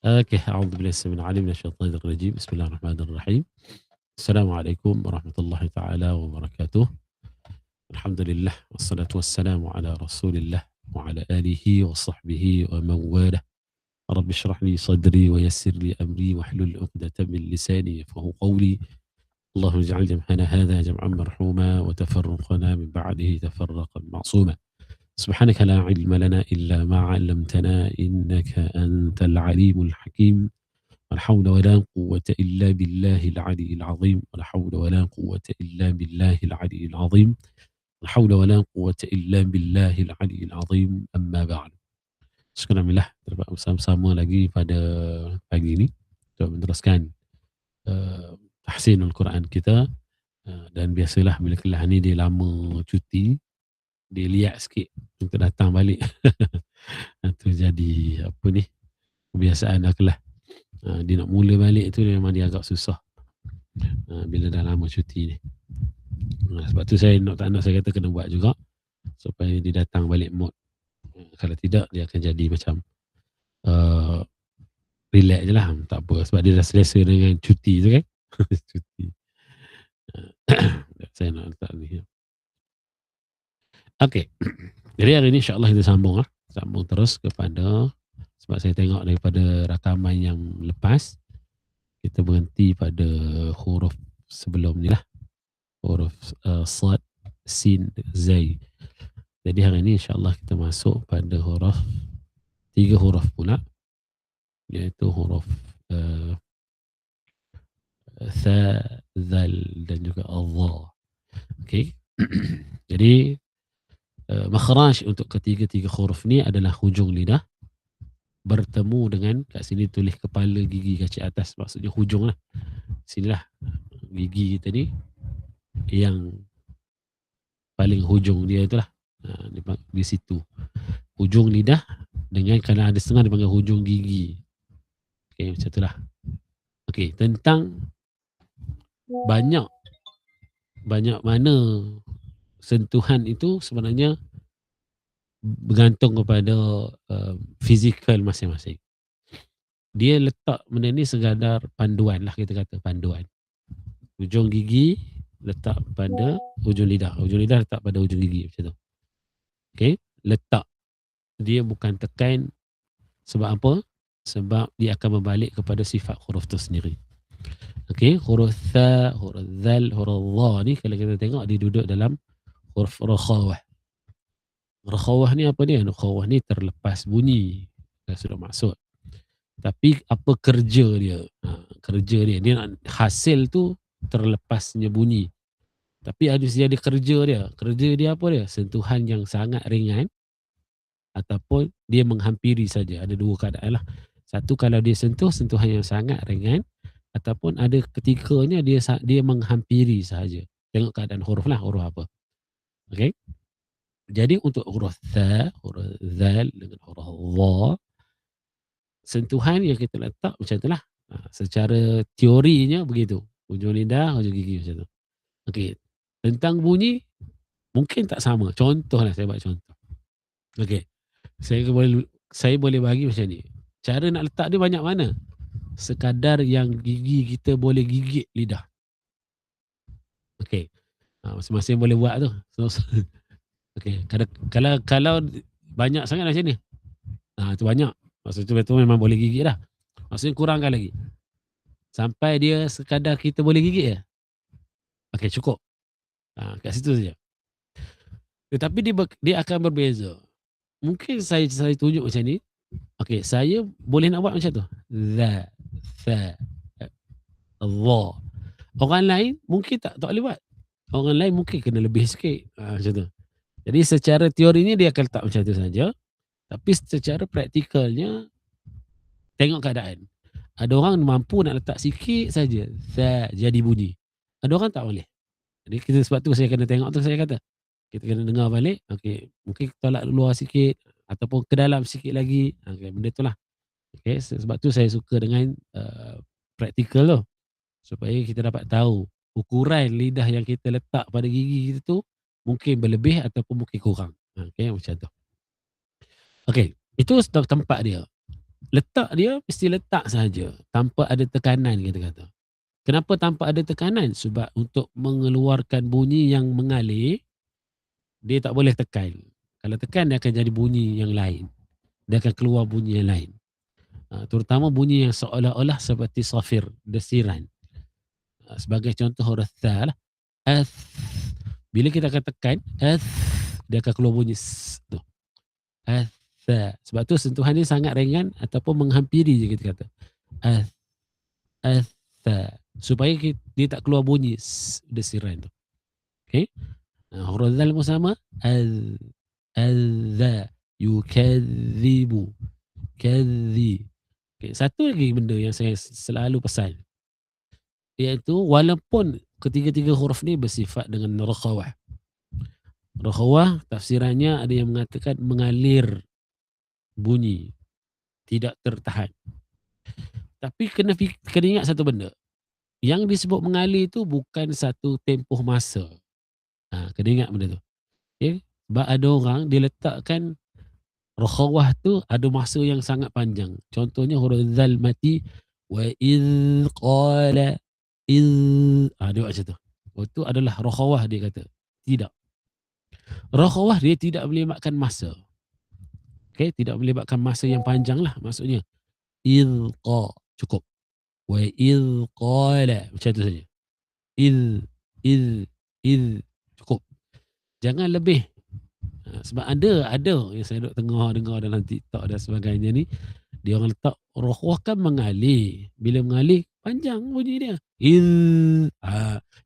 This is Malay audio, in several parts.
Okey, a'udzubillahi السميع العليم من الشيطان الرجيم. بسم الله الرحمن الرحيم. السلام عليكم ورحمة الله تعالى وبركاته. الحمد لله والصلاة والسلام على رسول الله وعلى آله وصحبه ومن والاه. رب اشرح لي صدري ويسر لي أمري واحلل عقدة من لساني يفقهوا قولي. اللهم اجعل جمعنا هذا جمعا مرحوما وتفرقنا من بعده تفرقا معصوما. سبحانك لا علم لنا إلا ما علمتنا إنك أنت العليم الحكيم. ولا حول ولا قوة إلا بالله العلي العظيم. ولا حول ولا قوة إلا بالله العلي العظيم. ولا حول ولا قوة إلا بالله العلي العظيم. أما بعد. Alhamdulillah dapat bersama-sama lagi pada pagi ini untuk meneruskan tahsinul Quran kita. Dan biasalah bila kelas ni dia lama cuti, dia liat sikit untuk datang balik. Itu jadi apa ni, kebiasaan dah kelas. Dia nak mula balik tu memang dia agak susah bila dah lama cuti ni. Sebab tu saya tak nak saya kata kena buat juga supaya dia datang balik mood. Kalau tidak dia akan jadi macam uh, relax je lah, tak apa sebab dia dah selesa dengan cuti tu kan. Cuti. Saya nak letak ni. Okey. Jadi hari ni insya-Allah kita sambung sambung terus kepada, sebab saya tengok daripada rakaman yang lepas kita berhenti pada huruf sebelum ni lah. Huruf sad, sin, zai. Jadi hari ini insya-Allah kita masuk pada huruf, 3 huruf pula, iaitu huruf tha, zal dan juga dha. Okey. Jadi makhraj untuk ketiga-tiga huruf ni adalah hujung lidah bertemu dengan, kat sini tulis kepala gigi kaki atas, maksudnya hujung lah. Sinilah gigi kita ni yang paling hujung dia itulah. Di situ hujung lidah, dengan kalau ada setengah dipanggil hujung gigi. Okey, macam itulah. Okey, tentang banyak mana sentuhan itu sebenarnya bergantung kepada fizikal masing-masing. Dia letak benda ni sekadar panduan lah, kita kata panduan. Hujung gigi letak pada hujung lidah letak pada hujung gigi, macam tu. Okey, letak. Dia bukan tekan. Sebab apa? Sebab dia akan berbalik kepada sifat huruf tu sendiri. Okey, huruf tha, huruf zal, huruf dha ni kalau kita tengok dia duduk dalam huruf rakhawah. Rakhawah ni apa dia? Rakhawah ni terlepas bunyi. Sudah maksud. Tapi apa kerja dia? Kerja dia nak hasil tu terlepasnya bunyi. Tapi ada kerja dia. Kerja dia apa dia? Sentuhan yang sangat ringan ataupun dia menghampiri saja. Ada dua keadaan lah. Satu, kalau dia sentuhan yang sangat ringan, ataupun ada ketikanya dia menghampiri sahaja. Tengok keadaan huruf lah, huruf apa. Okey. Jadi untuk huruf tha, huruf zal dengan huruf dha, sentuhan yang kita letak macam itulah. Secara teorinya begitu. Hujung lidah, hujung gigi macam tu. Okey. Tentang bunyi mungkin tak sama. Contohlah, saya buat contoh. Okey. Saya boleh bagi macam ni. Cara nak letak dia banyak mana? Sekadar yang gigi kita boleh gigit lidah. Okey. Masing-masing boleh buat tu. Okey. Kalau banyak sangat macam ni. Itu banyak. Maksudnya betul memang boleh gigit dah. Maksudnya kurangkan lagi. Sampai dia sekadar kita boleh gigit je. Okey, cukup. Kat situ saja. Tetapi dia akan berbeza. Mungkin saya tunjuk macam ni. Okey, saya boleh nak buat macam tu. Za, fa, dha. Orang lain mungkin tak boleh buat. Orang lain mungkin kena lebih sikit. Macam tu. Jadi secara teorinya dia akan letak macam tu saja. Tapi secara praktikalnya tengok keadaan. Ada orang mampu nak letak sikit saja, jadi bunyi. Ada orang tak boleh. Jadi kita, sebab tu saya kena tengok tu, saya kata. Kita kena dengar balik. Okey, mungkin tolak luar sikit ataupun ke dalam sikit lagi. Okey, benda itulah. Okey, sebab tu saya suka dengan praktikal tu. Supaya kita dapat tahu ukuran lidah yang kita letak pada gigi kita tu mungkin berlebih ataupun mungkin kurang. Okey, macam tu. Okey, itu tempat dia. letak dia mesti letak saja tanpa ada tekanan kita kata. Kenapa tanpa ada tekanan? Sebab untuk mengeluarkan bunyi yang mengalir, dia tak boleh tekan. Kalau tekan dia akan jadi bunyi yang lain. Dia akan keluar bunyi yang lain. Terutama bunyi yang seolah-olah seperti safir, desiran. Sebagai contoh huruf tha lah. Ath. Bila kita akan tekan, ath, dia akan keluar bunyi s tu. Atha. Sebab tu sentuhan dia sangat ringan ataupun menghampiri je kita kata. Ath, atha. Supaya dia tak keluar bunyi s, desiran tu. Okay? Huruf zal pun sama. Adza. Yukadzibu. Kadzi. Okay. Satu lagi benda yang saya selalu pesan. Iaitu walaupun ketiga-tiga huruf ni bersifat dengan rakhawah. Rakhawah tafsirannya ada yang mengatakan mengalir bunyi. Tidak tertahan. Tapi kena ingat satu benda. Yang disebut mengalir itu bukan satu tempoh masa. Kena ingat benda tu. Okay? Sebab ada orang dia letakkan rakhawah tu ada masa yang sangat panjang. Contohnya huruf zal mati wa idh qala idh. Dia buat macam tu. Itu adalah rakhawah dia kata. Tidak. Rakhawah dia tidak melibatkan masa. Okay? Tidak melibatkan masa yang panjang lah maksudnya. Idh qa. Cukup. Wa idh qala. Macam tu saja. Idh. Cukup. Jangan lebih. Sebab ada yang saya duk dengar dalam TikTok dan sebagainya ni, dia orang letak rakhawah kan mengalir. Bila mengalir, panjang bunyi dia.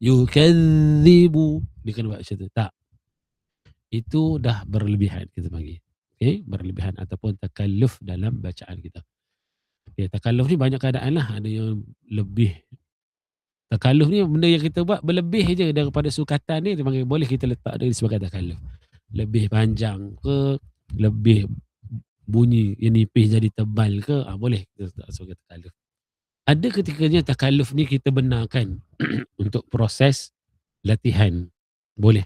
Yukadzibu. Dia kena buat macam tu. Tak. Itu dah berlebihan kita panggil. Okay? Berlebihan ataupun takalluf dalam bacaan kita. Okay, takalluf ni banyak keadaan lah. Ada yang lebih. Takalluf ni benda yang kita buat berlebih je daripada sukatan ni. Dia panggil, boleh kita letak dia sebagai takalluf. Lebih panjang ke, lebih bunyi yang nipis jadi tebal ke, boleh kita letak sebagai takalluf. Ada ketikanya takalluf ni kita benarkan untuk proses latihan. Boleh.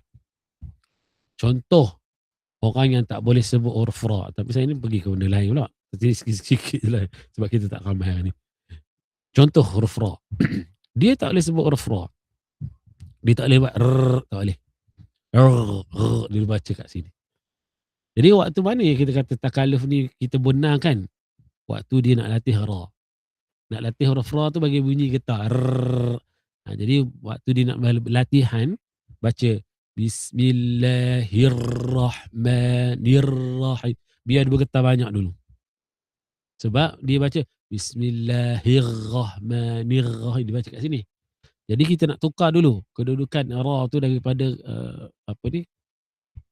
Contoh, orang yang tak boleh sebut huruf ra. Tapi saya ni pergi ke benda lain pula. Sikit-sikit je lah. Sebab kita tak ramai hari ni. Contoh huruf ra. Dia tak boleh sebut huruf ra. Dia tak boleh buat rrr. Tak boleh. Rrr. Dia baca kat sini. Jadi waktu mana yang kita kata takalluf ni kita benarkan? Waktu dia nak latih ra. Nak latih huruf ra tu bagi bunyi getar. Rrr. Jadi waktu dia nak latihan, baca Bismillahirrahmanirrahim. Biar dia bergetar banyak dulu. Sebab dia baca Bismillahirrahmanirrahim. Dia baca kat sini. Jadi kita nak tukar dulu kedudukan ra tu daripada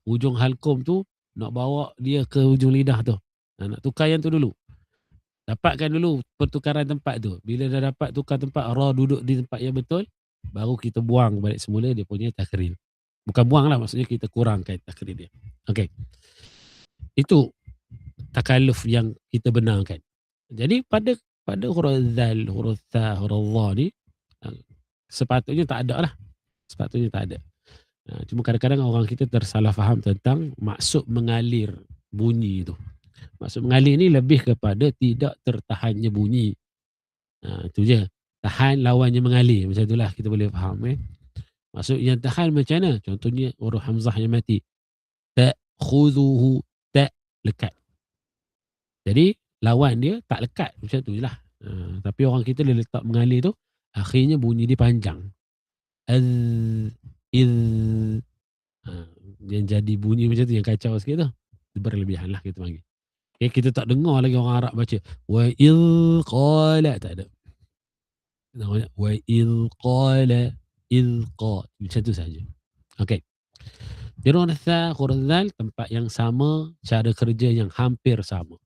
ujung halkum tu, nak bawa dia ke ujung lidah tu. Nak tukar yang tu dulu. Dapatkan dulu pertukaran tempat tu. Bila dah dapat tukar tempat, ra duduk di tempat yang betul, baru kita buang balik semula dia punya takril. Bukan buang lah, maksudnya kita kurangkan takril dia. Okay. Itu takalluf yang kita benarkan. Jadi pada huruf zal, huruf tha, huruf dha ni, sepatutnya tak ada lah. Sepatutnya tak ada. Cuma kadang-kadang orang kita tersalah faham tentang maksud mengalir bunyi tu. Maksud mengalir ni lebih kepada tidak tertahannya bunyi. Itu je. Tahan lawannya mengalir. Macam itulah kita boleh faham. Maksud yang tahan macam mana? Contohnya huruf hamzah yang mati. Ta'khudhuhu. Ta' lekat. Jadi lawan dia tak lekat. Macam tu je lah. Tapi orang kita dia letak mengalir tu, akhirnya bunyi dia panjang. Yang jadi bunyi macam tu yang kacau sikit tu. Berlebihan lah kita panggil. Kita tak dengar lagi orang Arab baca wa il qala, tak ada. Wa il qala ilqa, macam tu saja. Okey. Huruf tha, huruf zal, tempat yang sama, cara kerja yang hampir sama.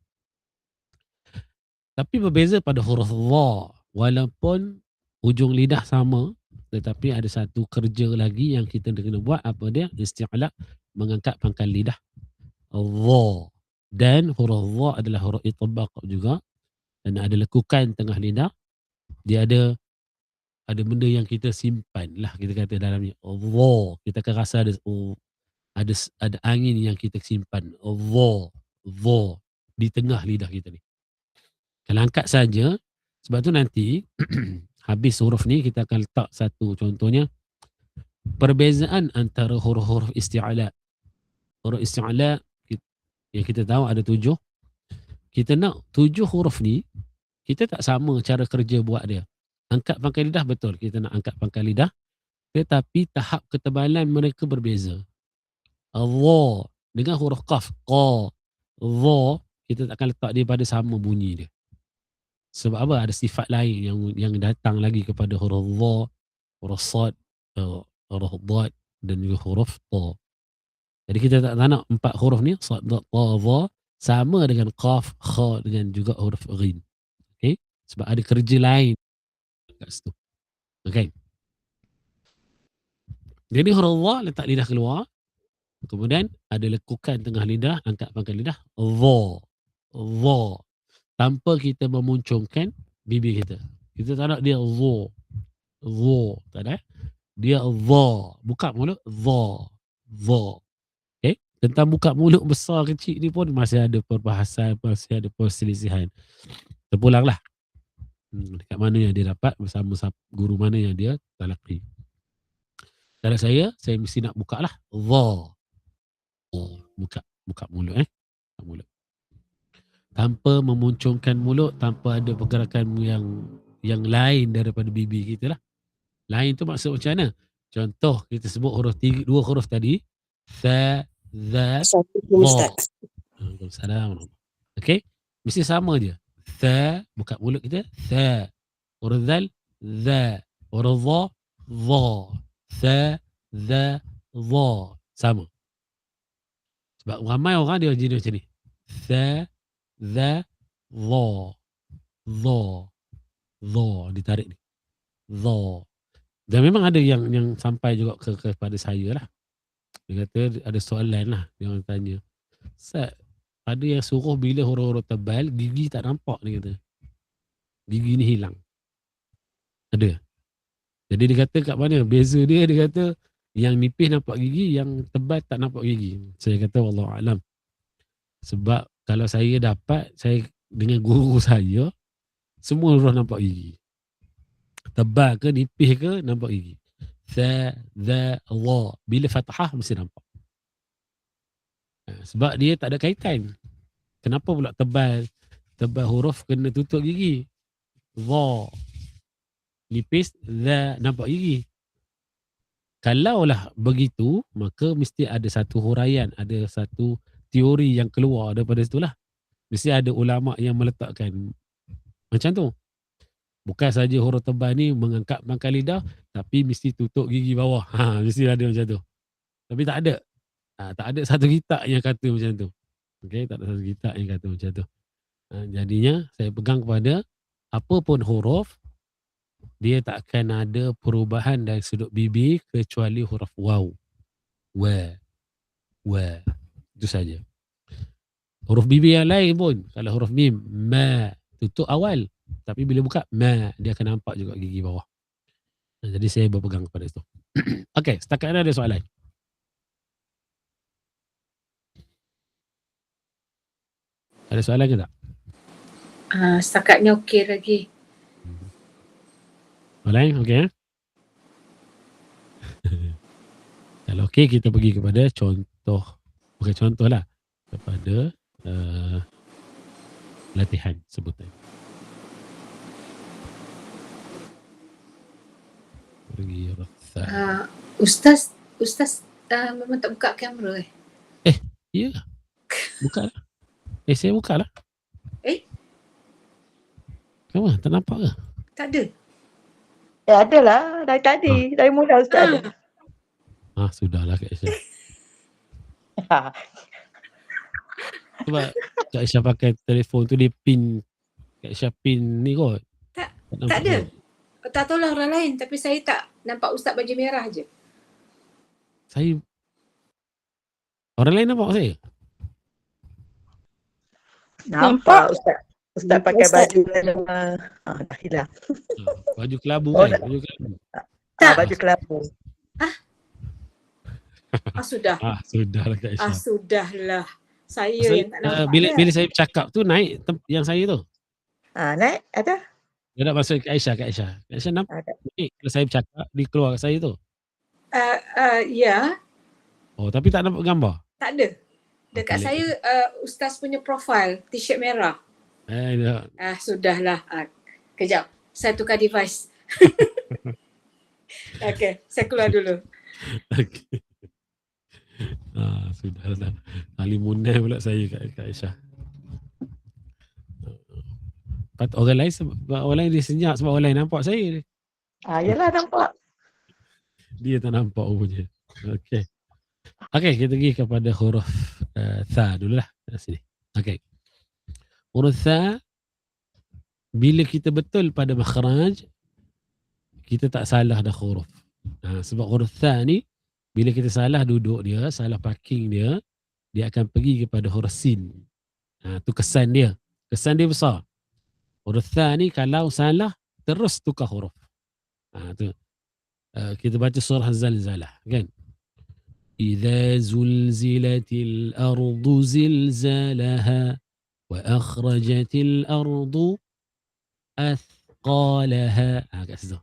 Tapi berbeza pada huruf dha. Walaupun ujung lidah sama, tetapi ada satu kerja lagi yang kita kena buat. Apa dia? Isti'la, mengangkat pangkal lidah. Dha. Dan huruf dha adalah huruf itbaq juga. Dan ada lekukan tengah lidah. Dia ada benda yang kita simpan lah, kita kata dalamnya. Dha. Kita akan rasa ada angin yang kita simpan. Dha. Di tengah lidah kita ni. Kalau angkat saja, sebab tu nanti habis huruf ni kita akan letak satu contohnya perbezaan antara huruf-huruf isti'ala. Huruf isti'ala yang kita tahu ada 7. Kita nak 7 huruf ni, kita tak sama cara kerja buat dia. Angkat pangkal lidah betul, kita nak angkat pangkal lidah, tetapi tahap ketebalan mereka berbeza. Allah dengan huruf qaf, qa, dha, kita tak akan letak dia pada sama bunyi dia. Sebab apa? Ada sifat lain yang datang lagi kepada huruf dha, huruf sad, huruf dad dan juga huruf ta. Jadi kita tak nak 4 huruf ni, sad, dad, ta, dha, sama dengan qaf, kha dengan juga huruf ghin. Okay? Sebab ada kerja lain kat situ. Okay. Jadi huruf dha letak lidah keluar. Kemudian ada lekukan tengah lidah, angkat pangkal lidah, dha. Dha. Tanpa kita memuncungkan bibir kita. Kita tak nak dia dha. Dha. Tak ada. Dia dha. Buka mulut, dha. Dha. Okay. Tentang buka mulut besar kecil ni pun masih ada perbahasan, masih ada perselisihan. Terpulanglah. Dekat mana yang dia dapat bersama guru mana yang dia talaqi. Kalau saya mesti nak buka lah. Dha. Buka mulut Buka mulut. Tanpa memuncungkan mulut, tanpa ada pergerakan yang lain daripada bibir kita lah. Lain tu maksud macam mana? Contoh kita sebut huruf 2 huruf tadi. Tha, dha, dha. Waalaikumsalam. Okay? Mesti sama je. Tha, buka mulut kita. Tha. Huruf dhal, dha. Huruf dha, dha. Tha, dha, dha. Sama. Sebab ramai orang dia jenis macam ni. Tha, dha, dha. Dha. Dha. Ditarik ni. Dha. Dan memang ada yang sampai juga kepada saya lah. Dia kata ada soalan lah. Dia orang tanya. Ustaz, ada yang suruh bila huruf-huruf tebal, gigi tak nampak dia kata. Gigi ni hilang. Ada. Jadi dia kata kat mana? Beza dia kata yang nipis nampak gigi, yang tebal tak nampak gigi. Saya kata wallahualam. Sebab kalau saya dapat, saya dengan guru saya, semua huruf nampak gigi. Tebal ke, nipis ke, nampak gigi. Tha, dha, dha. Bila fathah mesti nampak. Sebab dia tak ada kaitan. Kenapa pula tebal huruf kena tutup gigi? Dha. Nipis, dha, nampak gigi. Kalaulah begitu, maka mesti ada satu huraian, ada satu teori yang keluar daripada situlah. Mesti ada ulama yang meletakkan macam tu. Bukan saja huruf tebal ni mengangkat pangkal lidah, tapi mesti tutup gigi bawah. Mesti ada macam tu. Tapi tak ada. Tak ada satu kitab yang kata macam tu. Okay, tak ada satu kitab yang kata macam tu. Jadinya saya pegang kepada apa pun huruf, dia tak akan ada perubahan dari sudut bibir kecuali huruf waw. Wa. Itu saja. Huruf bibir yang lain pun, kalau huruf mim, ma, tutup awal. Tapi bila buka, ma, dia akan nampak juga gigi bawah. Jadi saya berpegang kepada itu. Okey, setakat ada soalan? Ada soalan ke tak? Setakat ni okey lagi. Soalan okey? Kalau okey, kita pergi kepada contoh. Bukan contoh lah. Kepada latihan sebutan. Pergi Ustaz memang tak buka kamera ya. Buka lah. Saya buka lah. Kenapa? Tak nampak ke? Tak ada. Ada lah. Dari tadi. Dari mula Ustaz ada. Sudahlah Kak Aisyah. Sebab Kak Aisyah pakai telefon tu dia pin. Kak Aisyah pin ni kot. Tak ada. Tak tahulah orang lain, tapi saya tak nampak Ustaz baju merah je. Orang lain nampak saya? Nampak Ustaz. Ustaz pakai baju dah hilang. Baju kelabu kan? Baju kelabu. Baju kelabu. Sudah. Sudahlah Kak Aisyah. Sudahlah. Saya yang tak nampak. Bila saya bercakap tu naik yang saya tu. Naik ada? Dia nak masuk ke Aisyah, Kak Aisyah nampak Ada. ni kalau saya bercakap, dia keluar kat saya tu. Ya, Oh, tapi tak nampak gambar? tak ada. Dekat Pelik. saya Ustaz punya profile, t-shirt merah. Dah. Sudahlah. Kejap, saya tukar device. Okay, saya keluar dulu. Okey. Sudah. Halimunah pula saya Kak Aisyah. Orang lain dia senyap sebab orang lain nampak saya. Yelah nampak. Dia tak nampak rupanya. Okey. Okey, kita pergi kepada huruf tha dululah kat sini. Okey. Huruf tha, bila kita betul pada makhraj, kita tak salah dah huruf. Sebab huruf tha ni bila kita salah duduk dia, salah parking dia akan pergi kepada huruf sin. Tu kesan dia. Kesan dia besar. Huruf tha ni kalau salah terus tukar huruf. Tu. Kita baca surah Zalzalah kan. Idza zulzilatil ardu zilzalaha wa akhrajatil ardu athqalaha. Kat situ.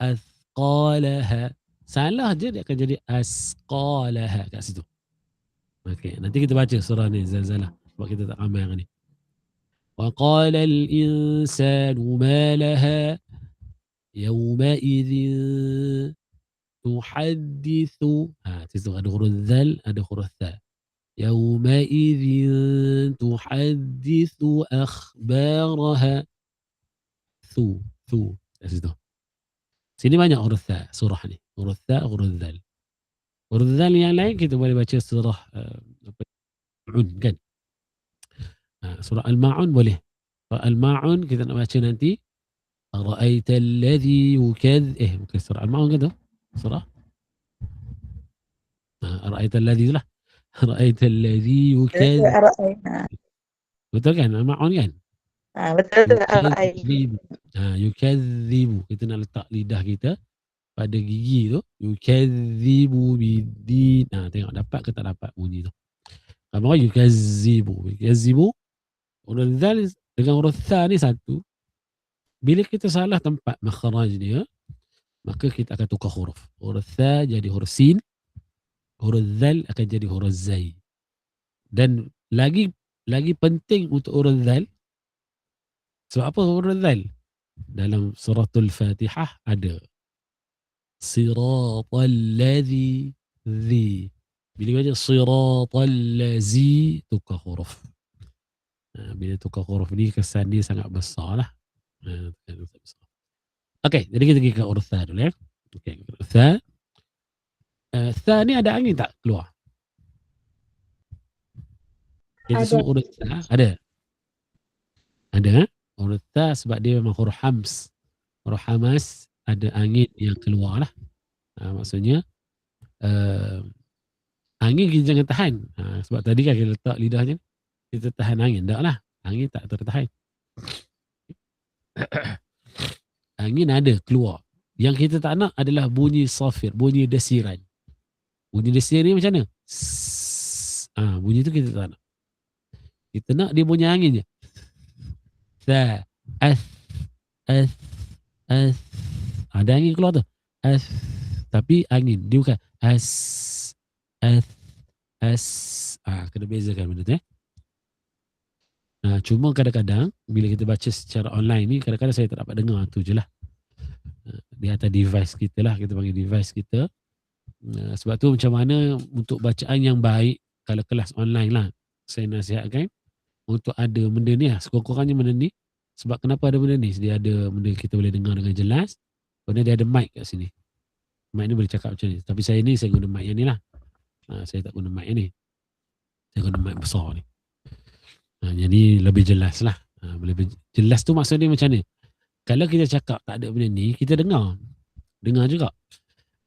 Athqalaha. Salah je dia akan jadi asqalaha kat situ. Okey, nanti kita baca surah ni Zalzalah sebab kita tak ramai yang ni. Wa qala al-insanu ma laha yawma idzin tuhaddithu. Situ ada huruf zal, ada huruf tha. Yawma idzin tuhaddithu akhbaraha. Thu kat situ. Sini banyak huruf tha surah ni. Huruf tha, huruf zal. Huruf zal yang lain kita boleh baca surah Al-Ma'un kan. Surah Al-Ma'un boleh. Surah Al-Ma'un kita nak baca nanti. Ara'aita alladhi bukan surah Al-Ma'un kan tu? Surah Ara'aita alladhi lah. Ara'aita alladhi betul kan? Al-Ma'un kan? Betul. Yukadzibu. Kita nak letak lidah kita pada gigi tu. Yukadzibu biddin. Tengok dapat ke tak dapat bunyi tu. Apa yukadzibu. Huruf zal dengan huruf tha ni satu. Bila kita salah tempat makhraj dia, maka kita akan tukar huruf. Huruf tha jadi huruf sin. Huruf zal akan jadi huruf zai. Dan lagi penting untuk huruf zal. Sebab apa huruf zal? Dalam suratul Fatihah ada siratal ladzi zi. Bila baca siratal ladzi tukar huruf. Bila tukar huruf ni kesan dia sangat besar lah. Okey, jadi kita pergi ke huruf tha dulu ya. Okey, huruf tha. Tha ni ada angin tak keluar? Kita sebut huruf tha ada. Ada. Huruf tha sebab dia memang huruf hams. Huruf hamas ada angin yang keluar lah. Maksudnya angin kita jangan tahan. Sebab tadi kan kita letak lidahnya, kita tahan angin. Tak lah. Angin tak tertahan. Angin ada keluar. Yang kita tak nak adalah bunyi safir, bunyi desiran. Bunyi desiran ni macam mana? Bunyi tu kita tak nak. Kita nak dia bunyi angin je. Tha, as. Ada angin keluar tu. As. Tapi angin. Dia bukan as. Kena bezakan benda tu cuma kadang-kadang bila kita baca secara online ni, kadang-kadang saya tak dapat dengar tu je lah. Di atas device kita lah, kita panggil device kita. Sebab tu macam mana untuk bacaan yang baik kalau kelas online lah, saya nasihatkan untuk ada benda ni lah, sekurang-kurangnya benda ni. Sebab kenapa ada benda ni? Dia ada benda kita boleh dengar dengan jelas. Kemudian dia ada mic kat sini. Mic ni boleh cakap macam ni. Tapi saya guna mic yang ni lah. Saya tak guna mic yang ni. Saya guna mic besar ni. Jadi lebih jelas lah. Lebih jelas tu maksudnya macam ni. Kalau kita cakap tak ada benda ni, kita dengar. Dengar juga.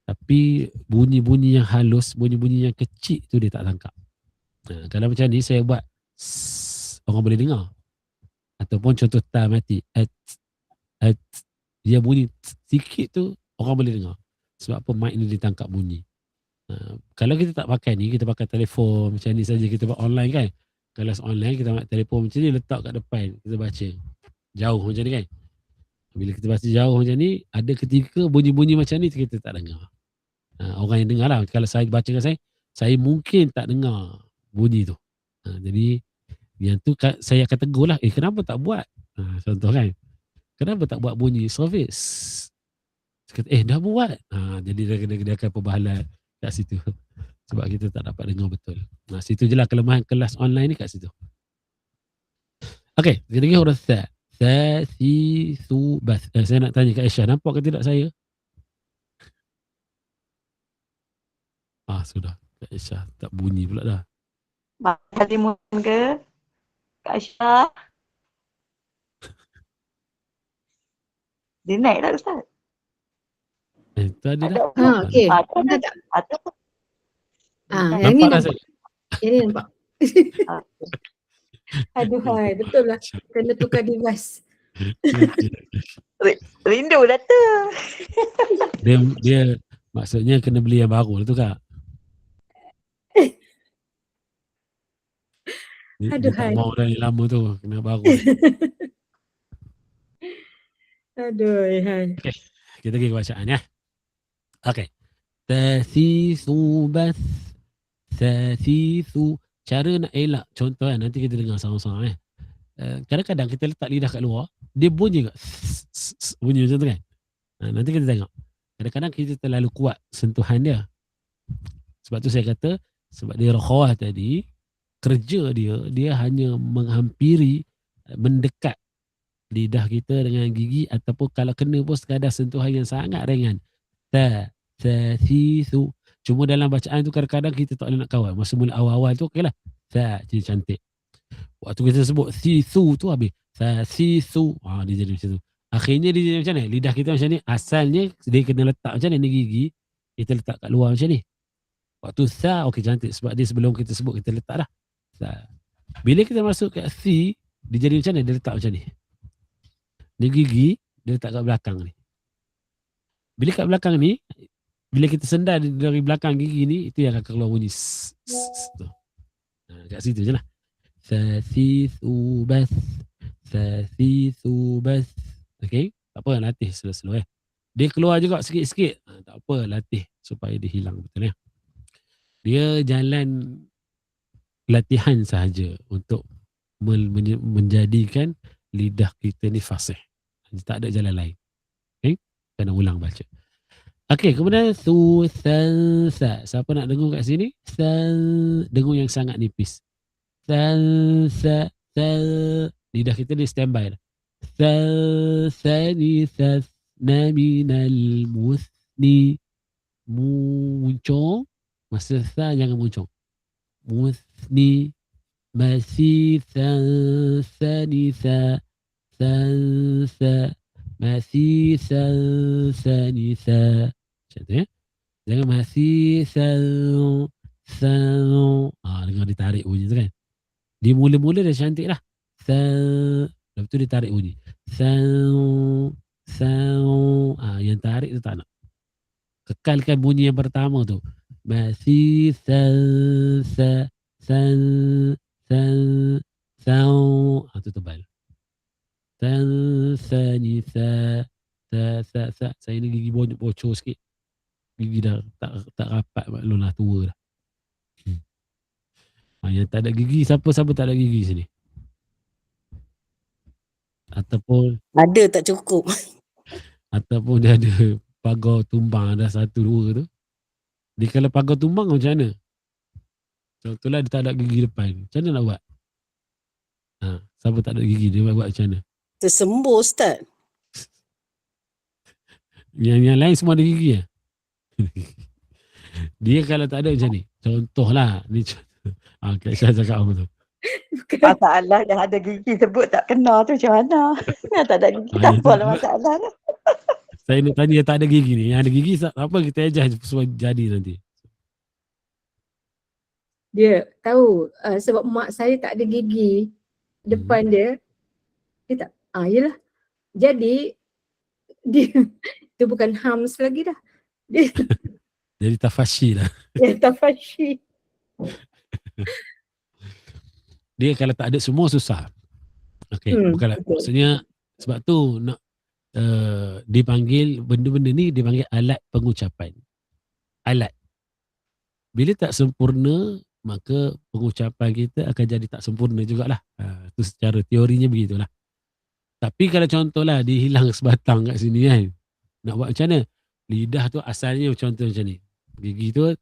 Tapi bunyi-bunyi yang halus, bunyi-bunyi yang kecil tu dia tak tangkap. Kalau macam ni saya buat orang boleh dengar. Ataupun contoh ta mati. Dia bunyi sikit tu orang boleh dengar. Sebab apa mic ni dia tangkap bunyi. Kalau kita tak pakai ni, kita pakai telefon macam ni saja, kita buat online kan. Kelas online kita ambil telefon macam ni, letak kat depan, kita baca. jauh macam ni kan. Bila kita baca jauh macam ni, ada ketika bunyi-bunyi macam ni kita tak dengar. Orang yang dengar lah. Kalau saya baca dengan saya mungkin tak dengar bunyi tu. Jadi yang tu saya akan tegur lah, kenapa tak buat? Contoh kan, kenapa tak buat bunyi service? Kata, dah buat. Jadi dia akan perbahalan kat situ. Sebab kita tak dapat dengar betul. Situ je lah kelemahan kelas online ni kat situ. Okey, kita pergi huruf sa. Sa, si, su, bas. Saya nak tanya Kak Aisyah, nampak ke tidak saya? Sudah. Kak Aisyah tak bunyi pula dah. Halimun ke? Kak Aisyah. Dia naik tak Ustaz? Tadi dah. Okey. Ada tak? Yang ni Nampak dah nampak. saya? Yang ni nampak. Aduhai, betul lah. Kena tukar device. Rindu datang. Dia maksudnya kena beli yang baru lah tu Kak. Dia tak Aduhai. mau dah yang lama tu, kena baru. Aduhai. Okay, kita pergi ke bacaan ya. Okey. Tasisu bas. Tasisu. Cara nak elak, contoh kan, nanti kita dengar sama-sama kadang-kadang kita letak lidah kat luar, dia bunyi kat bunyi macam tu kan. Nanti kita tengok. Kadang-kadang kita terlalu kuat sentuhan dia. Sebab tu saya kata, sebab dia rakhawah tadi, kerja dia hanya menghampiri, mendekat lidah kita dengan gigi, ataupun kalau kena pun sekadar sentuhan yang sangat ringan. Tasisu. Cuma dalam bacaan tu kadang-kadang kita tak boleh nak kawal. Masa mula awal-awal tu okeylah. Jadi cantik. Waktu kita sebut sisu tu habis. Sisu. Dia jadi macam tu. Akhirnya dia jadi macam ni. Lidah kita macam ni. Asalnya dia kena letak macam ni gigi. Kita letak kat luar macam ni. Waktu okey cantik. Sebab dia sebelum kita sebut kita letak dah. Bila kita masuk kat si, dia jadi macam ni. Dia letak macam ni. Dia gigi, dia letak kat belakang ni. Bila kat belakang ni, bila kita sendar dari belakang gigi ni, itu yang akan keluar bunyi tu. Kat situ je lah. Sasisu bas. Sasisu bas. Okay. Tak apa, latih slow-slow Dia keluar juga sikit-sikit. Tak apa, latih supaya dia hilang betul ya. Dia jalan latihan sahaja untuk menjadikan lidah kita ni fasih. Tak ada jalan lain. Okay. Kena ulang baca. Okey, kemudian su, san, sa. Siapa nak dengung kat sini? San, dengung yang sangat nipis. San, sa, sa. Lidah kita ni standby dah. San, sani, sas, naminal, musni. Muncung. Masa sa jangan muncung. Musni. Masih san, sani, sa. San, sa. Masih san, sani, sa. Macam tu ya. Jangan masih sal. Dengar dia tarik bunyi tu kan. Dia mula-mula dah cantik lah. Sal. Lepas tu dia tarik bunyi. Sal. Yang tarik tu tak nak. Kekalkan bunyi yang pertama tu. Masih sal. Tu tebal. Sal. Sani. Sa. Saya ni gigi bocor sikit. Gigi dah tak rapat maklum lah, tua dah. Yang tak ada gigi, siapa tak ada gigi sini? Ataupun ada tak cukup. Ataupun dia ada pagar tumbang ada 1, 2 tu. Dia kalau pagar tumbang macam mana? Contohlah dia tak ada gigi depan. Macam mana nak buat? Siapa tak ada gigi dia buat macam mana? Tersembuh Ustaz. Yang lain semua ada gigi ya? Dia kalau tak ada macam ni. Contohlah ni Kak Syah cakap apa tu? Masalah yang ada gigi sebut tak kena tu macam mana? Yang tak ada gigi tak apalah masalah tu. Saya nak tanya yang tak ada gigi ni. Yang ada gigi apa kita adjust supaya jadi nanti. Dia tahu sebab mak saya tak ada gigi depan dia. Dia tak. Yelah. Jadi dia itu bukan hams lagi dah. Dia jadi tafashi lah. Dia tafashi. Dia kalau tak ada semua susah. Okey, bukanlah. Maksudnya Sebab tu nak dipanggil benda-benda ni dipanggil alat pengucapan. Alat. Bila tak sempurna, maka pengucapan kita akan jadi tak sempurna jugalah. Itu secara teorinya begitulah. Tapi kalau contohlah dia hilang sebatang kat sini kan, nak buat macam mana? Lidah tu asalnya contoh macam ni. Gigi tu 4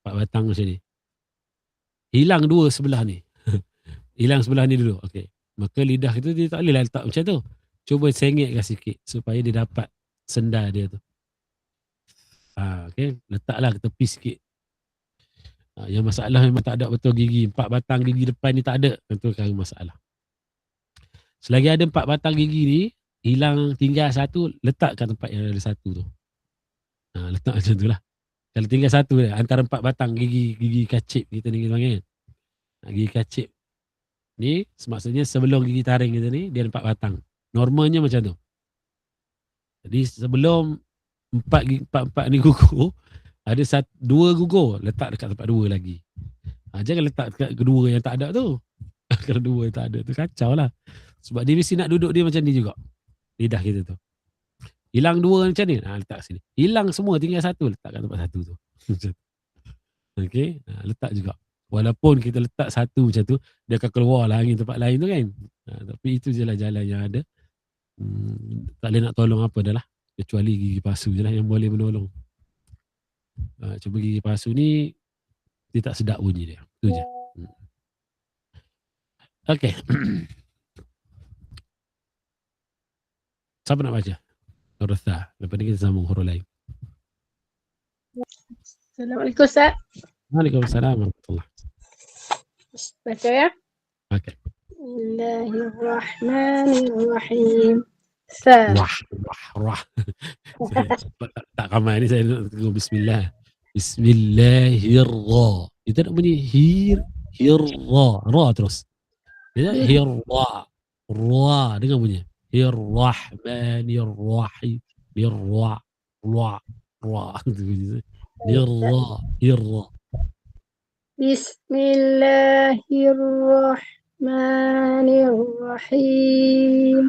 batang macam ni. Hilang 2 sebelah ni. Hilang sebelah ni dulu. Okey. Maka lidah kita dia tak boleh letak macam tu. Cuba sengitkan sikit supaya dia dapat sendal dia tu. Okey, letaklah ke tepi sikit. Yang masalah memang tak ada betul gigi. 4 batang gigi depan ni tak ada. Itu kan masalah. Selagi ada 4 batang gigi ni, hilang tinggal 1, letak kat tempat yang ada 1 tu. Letak macam tu lah. Kalau tinggal 1 antara 4 batang gigi kacip kita ni panggil kan. Gigi kacip ni maksudnya sebelum gigi taring kita ni dia ada 4 batang. Normalnya macam tu. Jadi sebelum 4 ni gugur, ada 2 gugur, letak dekat tempat 2 lagi. Jangan letak dekat kedua yang tak ada tu. Kalau 2 yang tak ada tu kacau lah. Sebab dia mesti nak duduk dia macam ni juga. Lidah kita tu. Hilang 2 macam ni, letak sini. Hilang semua, tinggal 1, letak kat tempat 1 tu. Okey, letak juga. Walaupun kita letak 1 macam tu, dia akan keluar lah angin tempat lain tu kan. Tapi itu je lah jalan yang ada. Tak boleh nak tolong apa dah lah. Kecuali gigi palsu je lah yang boleh menolong. Cuma gigi palsu ni, dia tak sedap bunyi dia. Itu je. Okey. Siapa nak baca? Huruf Tha. Lepas ni kita sambung huruf lain. Assalamualaikum Ustaz. Waalaikumsalam warahmatullahi. Baca ya. Okey. Bismillahirrahmanirrahim. Rah. Tak ramai ni saya nak tengok bismillah. Bismillahirrah. Kita nak bunyi ra terus. Dia hirra. Ra dengan bunyi. Hirrahmanirrahim. Ra. Bismillahirrahmanirrahim.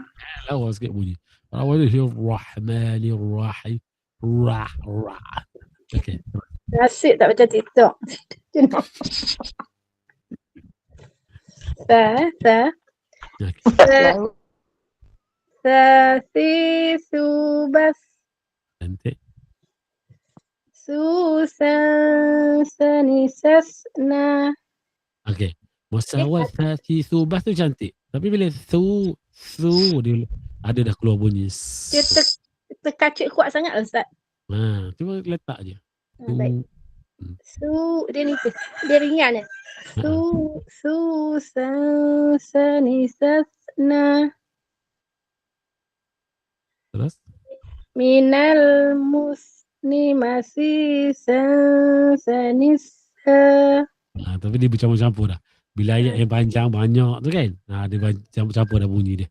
Lawa sikit bunyi. Awal dia Rahmanirrahim. Ra. Okey. Nasib tak baca TikTok. Subas. Cantik. Susan sanisasna. Okey. Musawat subas tu cantik. Tapi bila su dia ada dah keluar bunyi. Dia terkacik kuat sangat Ustaz. Cuma letak je. Baik. Dia nipis. Dia ringan ya. Susan sanisasna. Terus? Minal muslimasi sanisa. Tapi dia bercampur-campur dah. Bila ayat yang panjang banyak tu kan. Dia campur-campur dah bunyi dia.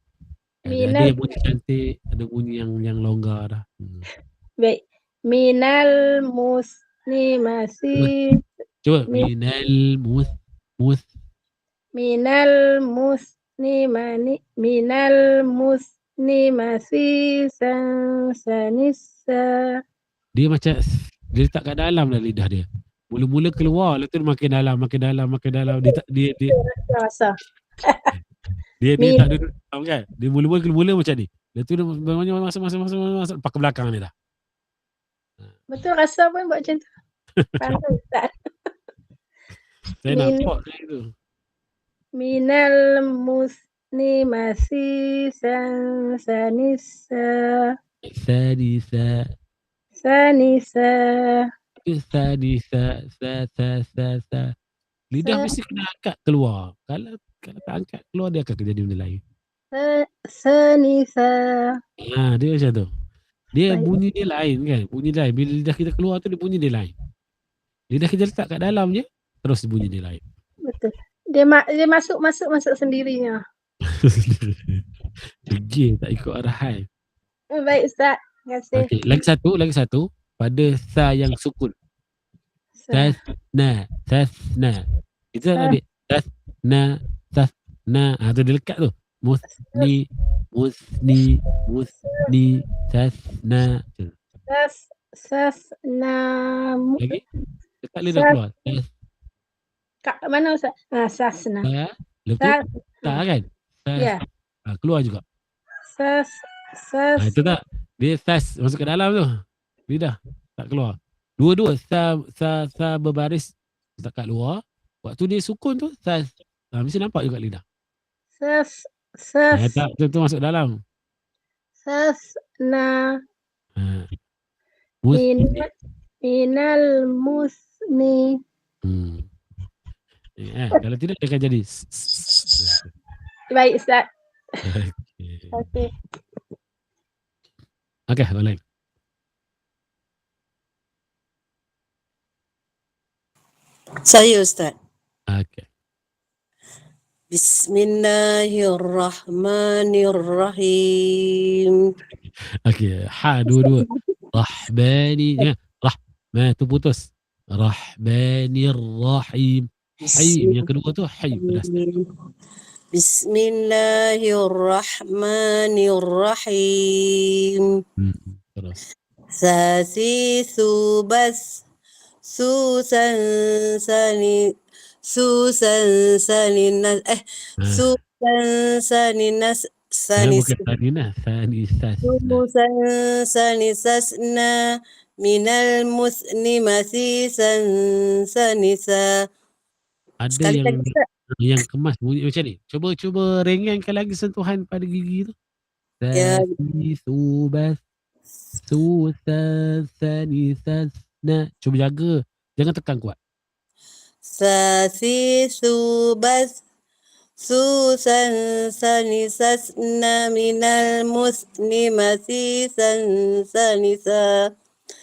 Ada yang bunyi cantik, ada bunyi yang longgar dah. Baik. Minal muslimasi. Cuba. Minal muslimasi sanisa. Dia macam dia letak kat dalam dah lidah dia. Mula-mula keluar, lepas tu makin dalam. Dia rasa. Dia tak duduk kan. Dia mula-mula macam ni. Lepas tu dia masuk pakai belakang ni dah. Betul rasa pun buat macam tu. Pandai Ustaz. Saya nampak saya tu. Minal muslimasi sanisa. Lidah mesti kena angkat keluar. Kalau tak angkat keluar, dia akan jadi benda lain. Sanisa. Dia macam tu. Dia Baik. bunyi dia lain kan. Bunyi lain. Bila lidah kita keluar tu, dia bunyi dia lain. Lidah kita letak kat dalam je, terus bunyi dia lain. Betul. Dia masuk sendirinya. Pergi tak ikut arahan. Baik Ustaz. Terima kasih. Okay. Lagi satu. Pada sa yang sukun. Tasna. Kita ambil tasna. Tu dia lekat tu. Musni, musni, musni, sasna. Sasna. Lagi? Dekat lidah Sas. keluar. Kat mana Ustaz? Sasna. Lepas tu, Sas. tak kan? Ya. Keluar juga. Sas. Itu tak. Dia sas masuk ke dalam tu. Lidah. Tak keluar. Dua-dua. Sa berbaris tak kat luar. Waktu dia sukun tu, sas. Mesti nampak juga lidah. Sas. Tak, tu masuk dalam. Sasna. Musni. Minal musni. Kalau tidak dia akan jadi Baik Ustaz. Okey. Okey, boleh. Saya Ustaz. Okey. Bismillahirrahmanirrahim. Okey, dua-dua. Rahmani, Rahma tu putus. Rahmanirrahim. Hai, yang kedua tu hai pedas. Bismillahirrahmanirrahim. Terus. Sasi subas susan sani susan saninas susan saninas Bukan saninas, sanisas. susan sanisasna minal musnimati sanisa. Ada Sekali yang kemas bunyi macam ni. Cuba ringankan lagi sentuhan pada gigi tu. Ya. Sasi subas susan sanisasna. Cuba jaga. Jangan tekan kuat. Sasi subas susan sanisasna minal musnimati sanisa.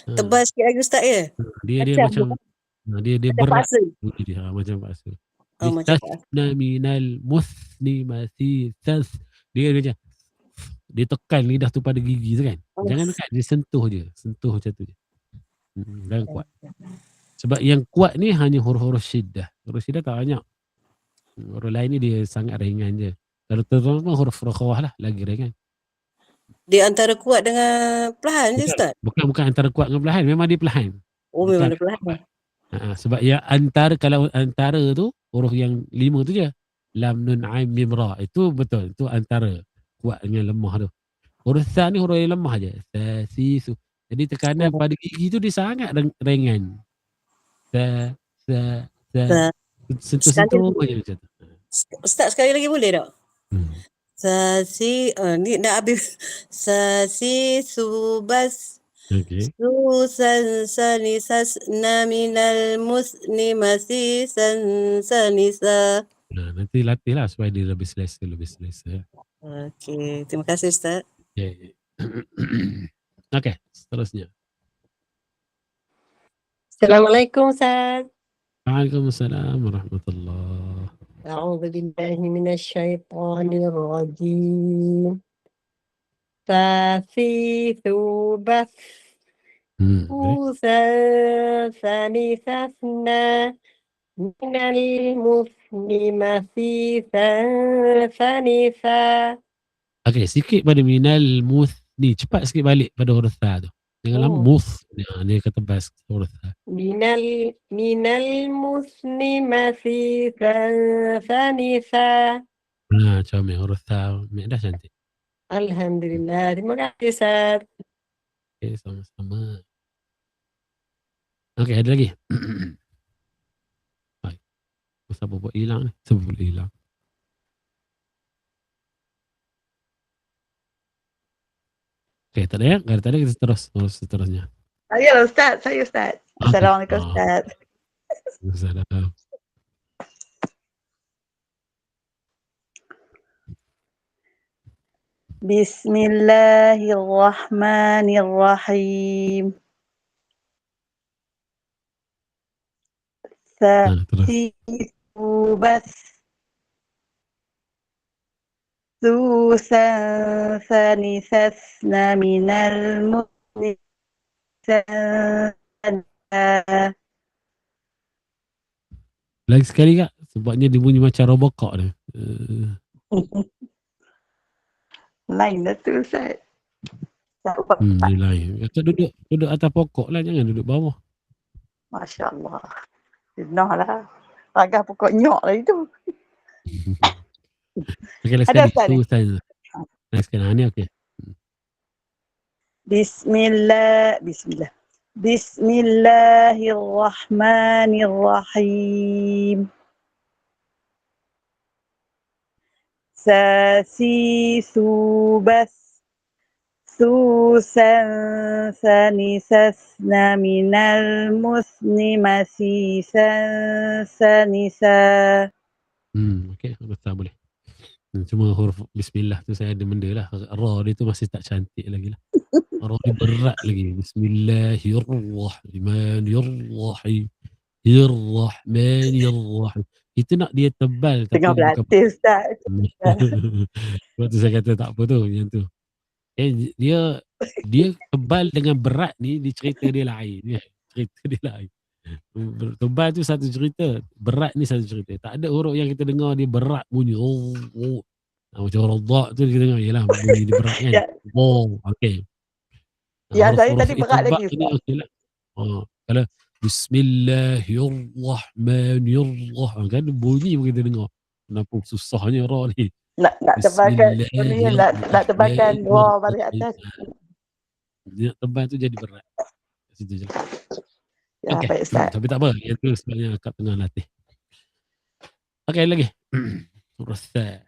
Tebal sikit lagi Ustaz ya? Dia macam dia berat bunyi dia macam paksa. Macam Istasna minal musnimati sas. Dia macam dia tekan lidah tu pada gigi tu kan. Jangan tekan, dia sentuh je. Sentuh macam tu je. Jangan kuat. Sebab yang kuat ni hanya huruf-huruf syiddah. Huruf syiddah tak banyak. Huruf lain ni dia sangat ringan je. Kalau terutama huruf rokhawah lah, lagi ringan. Dia antara kuat dengan perlahan je Ustaz? Bukan antara kuat dengan perlahan. Memang dia perlahan. Memang dia perlahan. Sebab yang kalau antara tu, huruf yang 5 tu je. Lam, nun, ain, mim, ra. Itu betul. Itu antara kuat dengan lemah tu. Huruf sa ni huruf yang lemah je. Sa, si, su. Jadi tekanan pada gigi tu dia sangat ringan. Sa. Sentuh-sentuh je macam tu. Ustaz sekali lagi boleh tak? Sasi, ni dah habis. Sasi subas susan sanisasna minal musnimati sanisa. Nanti latih lah supaya dia lebih selesa. Okey, terima kasih Ustaz. Okay. Okey, seterusnya. Assalamualaikum Ustaz. Waalaikumsalam warahmatullahi. A'udzu billahi minasyaitonir rajim. Sasi subas susan sanisasna minal muslimati sanisa. Okey, sikit pada minal musni. Cepat sikit balik pada huruf ta tu. Jangan lama mus. Dia kata bas huruf ta. Minal muslimati sanisa. Comel huruf ta. Dah cantik. Alhamdulillah. Terima kasih Ustaz. Okey, sama-sama. Okey, ada lagi? Baik. Siapa buat hilang ni? Siapa boleh hilang? Okey, tak ada ya? Kalau tak ada kita terus seterusnya. Saya Ustaz. Assalamualaikum Ustaz. Assalamualaikum. Bismillahirrahmanirrahim. Sasi subas susan sanisasna minal musnimati. Lagi sekali kak, sebabnya dia bunyi macam Robocop ni. Lain dah tu Ustaz. Tak Dia lain. Kata duduk atas pokok lah, jangan duduk bawah. Masya Allah. Jenah lah. Agak pokok nyok lah itu. Okey, last Ada sekali. Ustaz ni? Tu Ustaz. Last sekali. Ni okey. Bismillah. Bismillahirrahmanirrahim. Sasisubas susan sanisasna minal musni masisan sanisa. Okey, besar boleh. Cuma huruf bismillah tu saya ada benda lah. Ra dia tu masih tak cantik lagi lah. Ra dia berat lagi. Bismillahirrahmanirrahim. Irrahmanirrahim. Itu nak dia tebal tapi Tengah dia bukan. berlatih Ustaz. Sebab tu saya kata tak apa tu yang tu. Dia tebal dengan berat ni, dia cerita dia lain. Cerita dia lain. Tebal tu satu cerita, berat ni satu cerita. Tak ada huruf yang kita dengar dia berat bunyi. Macam radha tu kita dengar ialah bunyi dia berat kan. Ya. Okey. Ya, saya Huruf tadi berat itibak lagi ni Ustaz. okeylah. Kalau Bismillahirrahmanirrahim kan bunyi pun kita dengar. Kenapa susahnya ra ni? Nak tebalkan nak tebalkan ra balik atas. Dia tebal tu jadi berat. Kat situ je. Ya, Okey. baik Ustaz. Tapi tak apa, yang tu sebenarnya kat tengah latih. Okey, lagi. Surah Tha.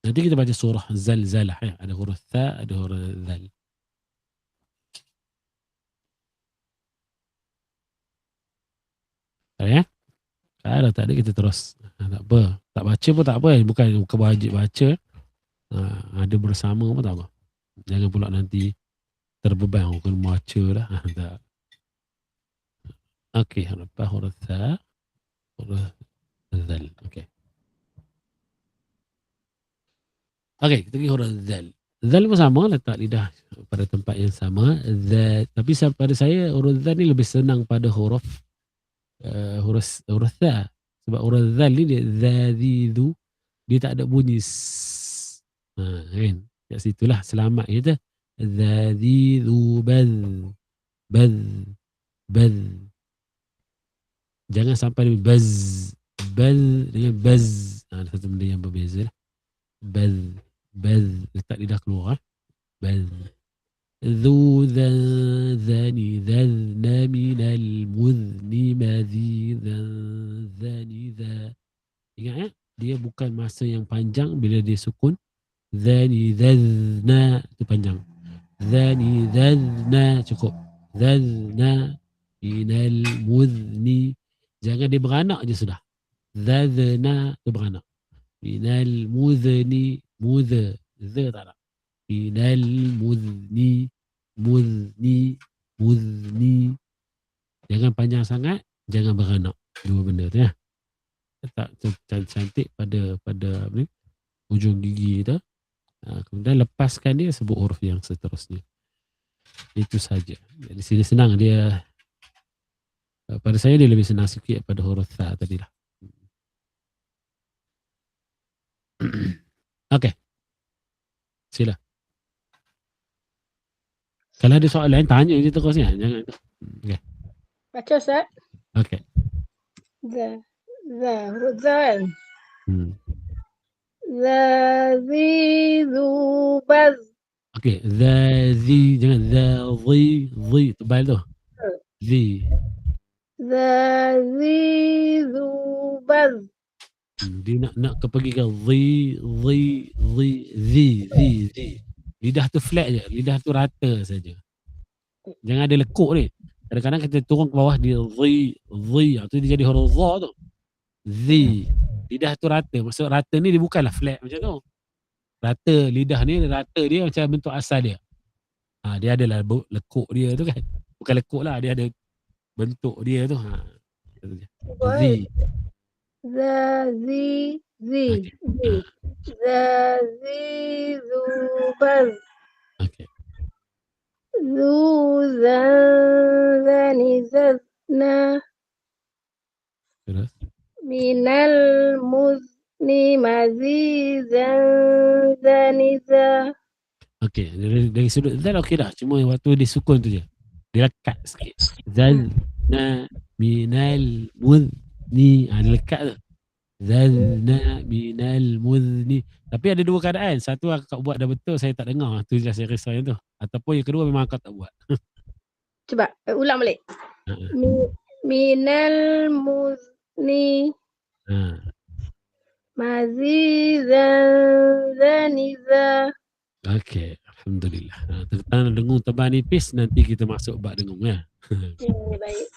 Nanti kita baca surah Zalzalah ya. Ada huruf Tha, ada huruf Zal. Ya. Kalau tak ada kita terus. Tak apa. Tak baca pun tak apa. Bukan wajib baca. Ada bersama pun tak apa. Jangan pula nanti terbeban kena baca lah. Tak. Okey, lepas huruf Tha, huruf Zal. Okey. Okey, kita pergi huruf Zal. Zal pun sama, letak lidah pada tempat yang sama. Tapi pada saya huruf Zal ni lebih senang pada huruf Tha. Sebab huruf Zal ni dia Zazidu, dia tak ada bunyi kan. Kat situlah selamat kita. Zazidu baz. Jangan sampai baz dengan baz. Ada satu benda yang berbeza lah. Baz letak lidah keluar. Baz. Dhu zani dhazna minal muzni mazizan zani dha. Ingat ya, dia bukan masa yang panjang bila dia sukun. Zani dhazna itu panjang. Zani dhazna cukup. Dhazna minal muzni. Jangan dia beranak je sudah. Dhazna itu beranak. Minal muzni mudha. Dha tak ada. Minal muzni. Jangan panjang sangat, jangan beranak. Dua benda tu ya. Tak cantik pada apa ni, ujung gigi tu. Kemudian lepaskan dia, sebut huruf yang seterusnya. Itu saja. Di sini senang dia. Pada saya dia lebih senang sikit pada huruf Tha tadi lah. Okey. Sila. Kalau ada soalan lain, tanya je terus ya. Jangan. Okey. Baca Ustaz. Okey. Huruf za kan. Zazidu baz. Okey, zazi, jangan zazi, tebal tu. Zi. Zazidu baz. Dia nak pergi ke zi. Lidah tu flat je, lidah tu rata saja. Jangan ada lekuk ni. Kadang-kadang kita turun ke bawah dia zi, tu dia jadi huruf za tu. Zi. Lidah tu rata. Maksud rata ni dia bukanlah flat macam tu. Rata lidah ni, rata dia macam bentuk asal dia. Dia adalah lekuk dia tu kan. Bukan lekuk lah, dia ada bentuk dia tu. Zi. Zazi. Okay. Zazidu baz. Okey. Zuzani zazna Terus. minal mudni mazizan zaniza. Okey, dari sudut zal okey dah. Cuma waktu dia sukun tu je. Dia lekat sikit. Zal na minal mudni. Dia lekat tu. Zalna minal mudni. Tapi ada dua keadaan. Satu akak buat dah betul, saya tak dengar. Tu je saya risau yang tu. Ataupun yang kedua memang akak tak buat. Cuba ulang balik. Ha. Minal mudni Ha. mazizan zaniza. Okey, alhamdulillah. Tentang dengung tebal nipis, nanti kita masuk bab dengung ya. Baik.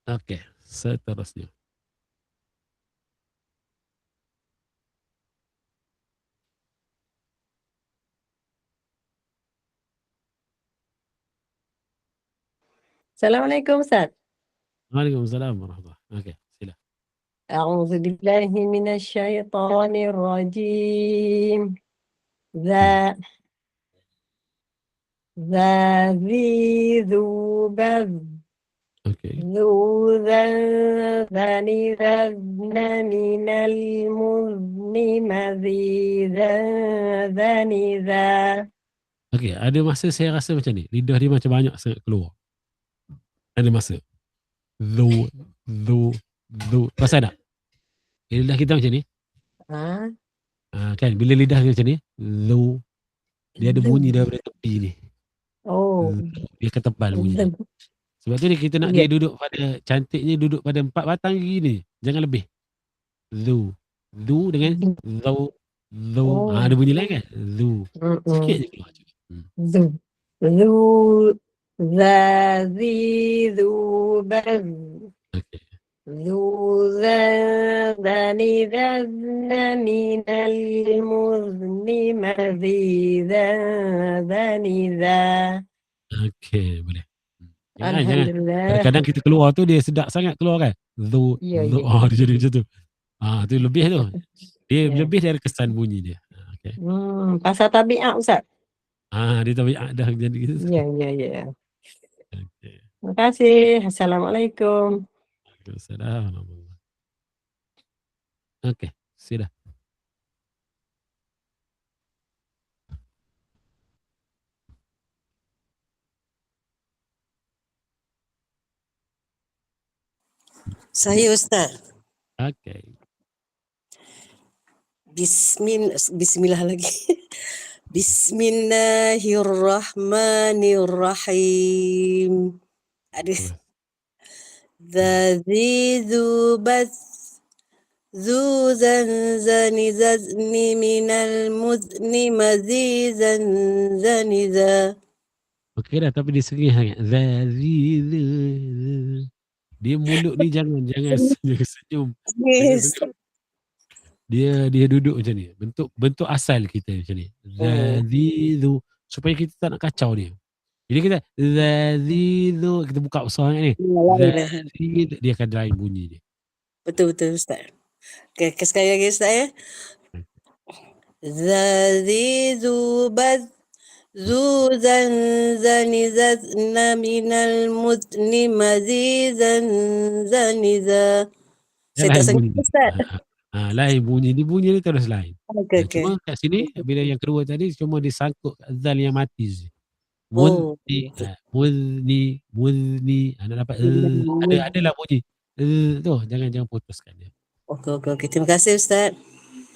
Okey, seterusnya. Assalamualaikum Ustaz. Waalaikumsalam warahmatullahi. Okey, sila. A'udzu billahi minasyaitonir rajim. Zi dzubaz Okey. dzuzani zazna minal muzni mazizan za. Okey, ada masa saya rasa macam ni. Lidah dia macam banyak sangat keluar. Ada masa. Zu. Pasal tak? Lidah kita macam ni. Ha? Kan, bila lidah dia macam ni. Zu. Dia ada bunyi daripada tepi ni. Oh. Dia ketebal bunyi dia. Sebab tu kita nak dia duduk pada, cantiknya duduk pada 4 batang gigi ni. Jangan lebih. Zu dengan zu. Ada bunyi lain kan? Zu. Sikit je keluar. Dzubaz. Okey. Dzuzani zazna minal muzni mazizan za. Okey, boleh. Jangan. Alhamdulillah. Kadang-kadang kita keluar tu dia sedap sangat keluar kan? Zu. Ya. Dia jadi macam tu. Tu lebih tu. Dia Ya. lebih dari kesan bunyi dia. Okey. Pasal tabiat Ustaz. Dia tabiat dah jadi gitu. Ya. Okey. Terima kasih. Assalamualaikum. Waalaikumsalam. Okey, sila. Saya Ustaz. Okey. Bismillah lagi. Bismillahirrahmanirrahim. Ada. Dzubaz zani zazni minal muzni mazizan zaniza. Okey dah, tapi dia sengih sangat. Dia mulut ni jangan senyum. Yes. Dia duduk macam ni. Bentuk asal kita macam ni. Zazizu. Supaya kita tak nak kacau dia. Jadi kita zazizu, kita buka usaha ni. Zazizu, dia akan lain bunyi dia. Betul Ustaz. Okay, sekali lagi Ustaz ya. Zazizu baz zani zazna minal muzni mazizan zaniza. Saya tak sengaja Ustaz. Lain bunyi. Dia bunyi ni terus lain. Okay. Cuma kat sini, bila yang kedua tadi, cuma disangkut zal yang mati je. Muzni. Anda dapat adalah bunyi. Tu, jangan putuskan dia. Okey. Terima kasih Ustaz.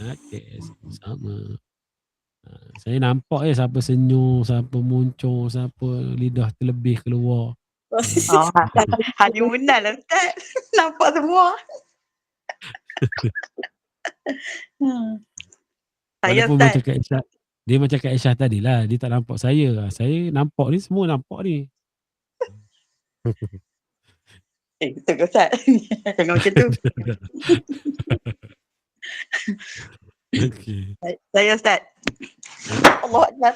Okey, sama. Saya nampak siapa senyum, siapa muncul, siapa lidah terlebih keluar. Hanimunan lah Ustaz. Nampak semua. Saya Walaupun Ustaz. macam Kak Aisyah tadi lah. Dia tak nampak saya. Saya nampak ni, semua nampak ni. Betul Ustaz. Jangan macam tu. Okey. Saya Ustaz. Allah Akbar.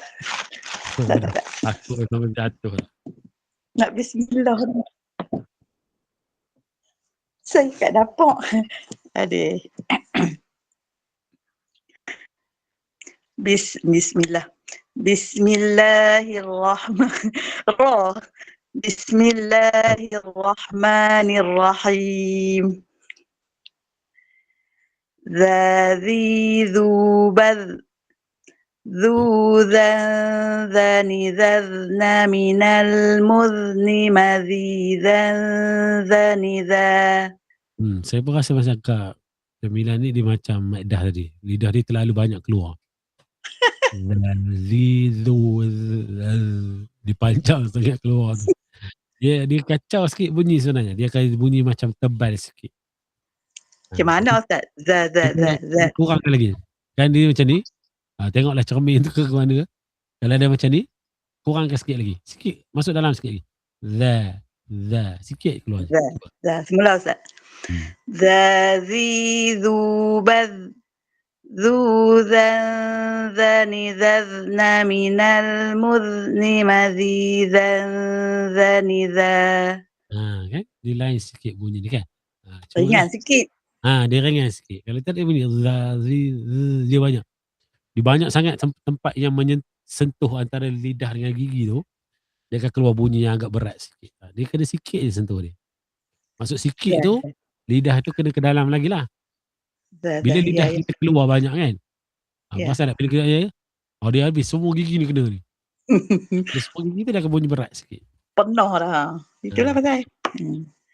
Tak. Aku sama jatuh lah. Nak bismillah. Saya tak dapat. Aduh. Bismillah. Bismillahirrahmanirrahim. Bismillahirrahmanirrahim. ذي ذو بذ ذو ذن ذن من المذن مذيذا ذن ذا. Saya pun rasa macam Kak Jamila ni dia macam Maedah tadi. Lidah dia terlalu banyak keluar. Dia panjang sangat keluar tu. Dia kacau sikit bunyi sebenarnya. Dia akan bunyi macam tebal sikit. Macam mana Ustaz? Za. Kurangkan lagi. Kan dia macam ni. Tengoklah cermin tu ke mana. Kalau dia macam ni, kurangkan sikit lagi. Sikit. Masuk dalam sikit lagi. Za. Sikit keluar. Za. Semula Ustaz. ذي ذو بذ ذو ذن ذن من المذن مذيذا ذن ذا. Kan? Dia lain sikit bunyi ni kan. Ringan sikit. Dia ringan sikit. Kalau tak dia bunyi dia banyak. Dia banyak sangat tempat yang sentuh antara lidah dengan gigi tu. Dia akan keluar bunyi yang agak berat sikit. Dia kena sikit je sentuh dia. Masuk sikit tu, lidah tu kena ke dalam lagi lah. Bila lidah kita keluar banyak kan. Pasal nak pilih dia habis semua gigi ni kena ni. Semua gigi tu dah akan bunyi berat sikit. Penuh dah. Itulah pasal.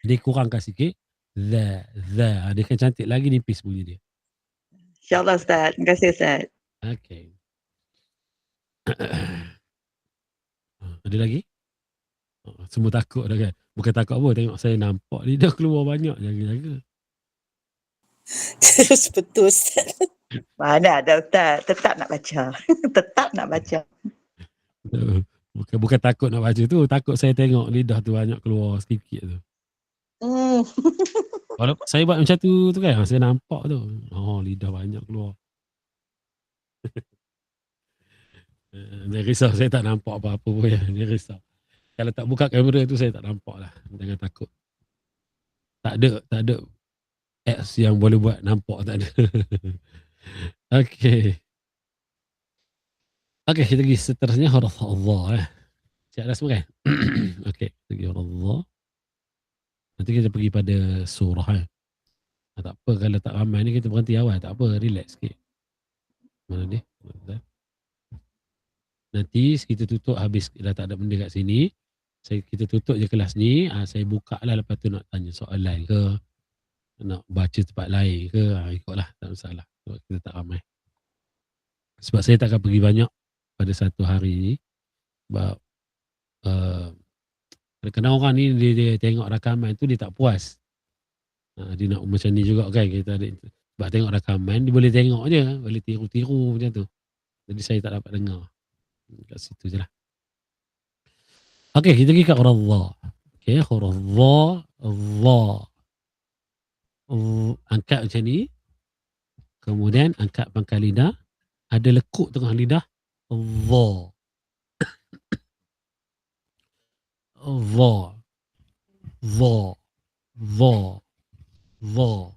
Dia kurangkan sikit. Za. Dia akan cantik lagi nipis bunyi dia. InsyaAllah Ustaz. Terima kasih Ustaz. Okay. Ada lagi? Semua takut dah kan. Bukan takut apa. Tengok saya nampak lidah keluar banyak. Jaga-jaga. Terus betul Ustaz. Mana ada Ustaz. Tetap nak baca. Tetap nak baca. Bukan takut nak baca tu. Takut saya tengok lidah tu banyak keluar sikit tu. Walaupun saya buat macam tu kan. Saya nampak tu. Lidah banyak keluar. Dia risau saya tak nampak apa-apa pun ya. Dia risau. Kalau tak buka kamera tu saya tak nampak lah. Jangan takut. Tak ada apps yang boleh buat nampak, tak ada. Okay, kita pergi seterusnya huruf Allah. Siap dah semua kan? Okay, pergi huruf Allah. Nanti kita pergi pada surah. Tak apa kalau tak ramai ni kita berhenti awal. Tak apa, relax sikit. Mana dia? Nanti kita tutup habis dah tak ada benda kat sini. Kita tutup je kelas ni. Saya buka lah lepas tu nak tanya soalan ke. Nak baca tempat lain ke. Ikutlah, tak masalah. Sebab kita tak ramai. Sebab saya tak akan pergi banyak pada satu hari ni. Sebab kadang-kadang orang ni dia tengok rakaman tu dia tak puas. Dia nak macam ni juga kan. Sebab tengok rakaman dia boleh tengok je. Boleh tiru-tiru macam tu. Jadi saya tak dapat dengar. Kat situ je lah. Okay, kita pergi kat huruf Allah. Okay, huruf Allah. Angkat macam ni. Kemudian angkat pangkal lidah. Ada lekuk tengah lidah. Allah. Allah. Allah. Allah. Allah.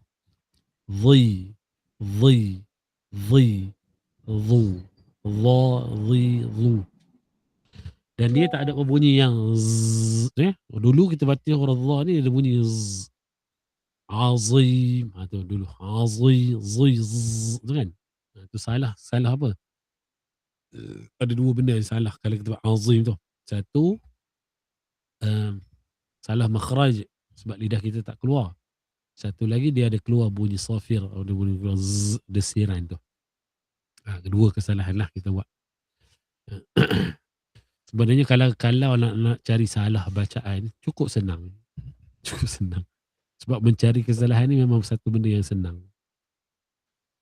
Zi. Zi. Zi. Zu. Allah. Zi. Zu. Dan dia tak ada bunyi yang zzz. Dulu kita baca huruf Allah ni ada bunyi zzz. Azim. Tu dulu. Azim. Zzz. Tu kan? Itu salah. Salah apa? Ada dua benda yang salah kalau kita buat azim tu. Satu, salah makhraj sebab lidah kita tak keluar. Satu lagi dia ada keluar bunyi safir. Ada bunyi zzz, desiran tu. Kedua kesalahan lah kita buat. Sebenarnya kalau nak cari salah bacaan cukup senang. Cukup senang. Sebab mencari kesalahan ni memang satu benda yang senang.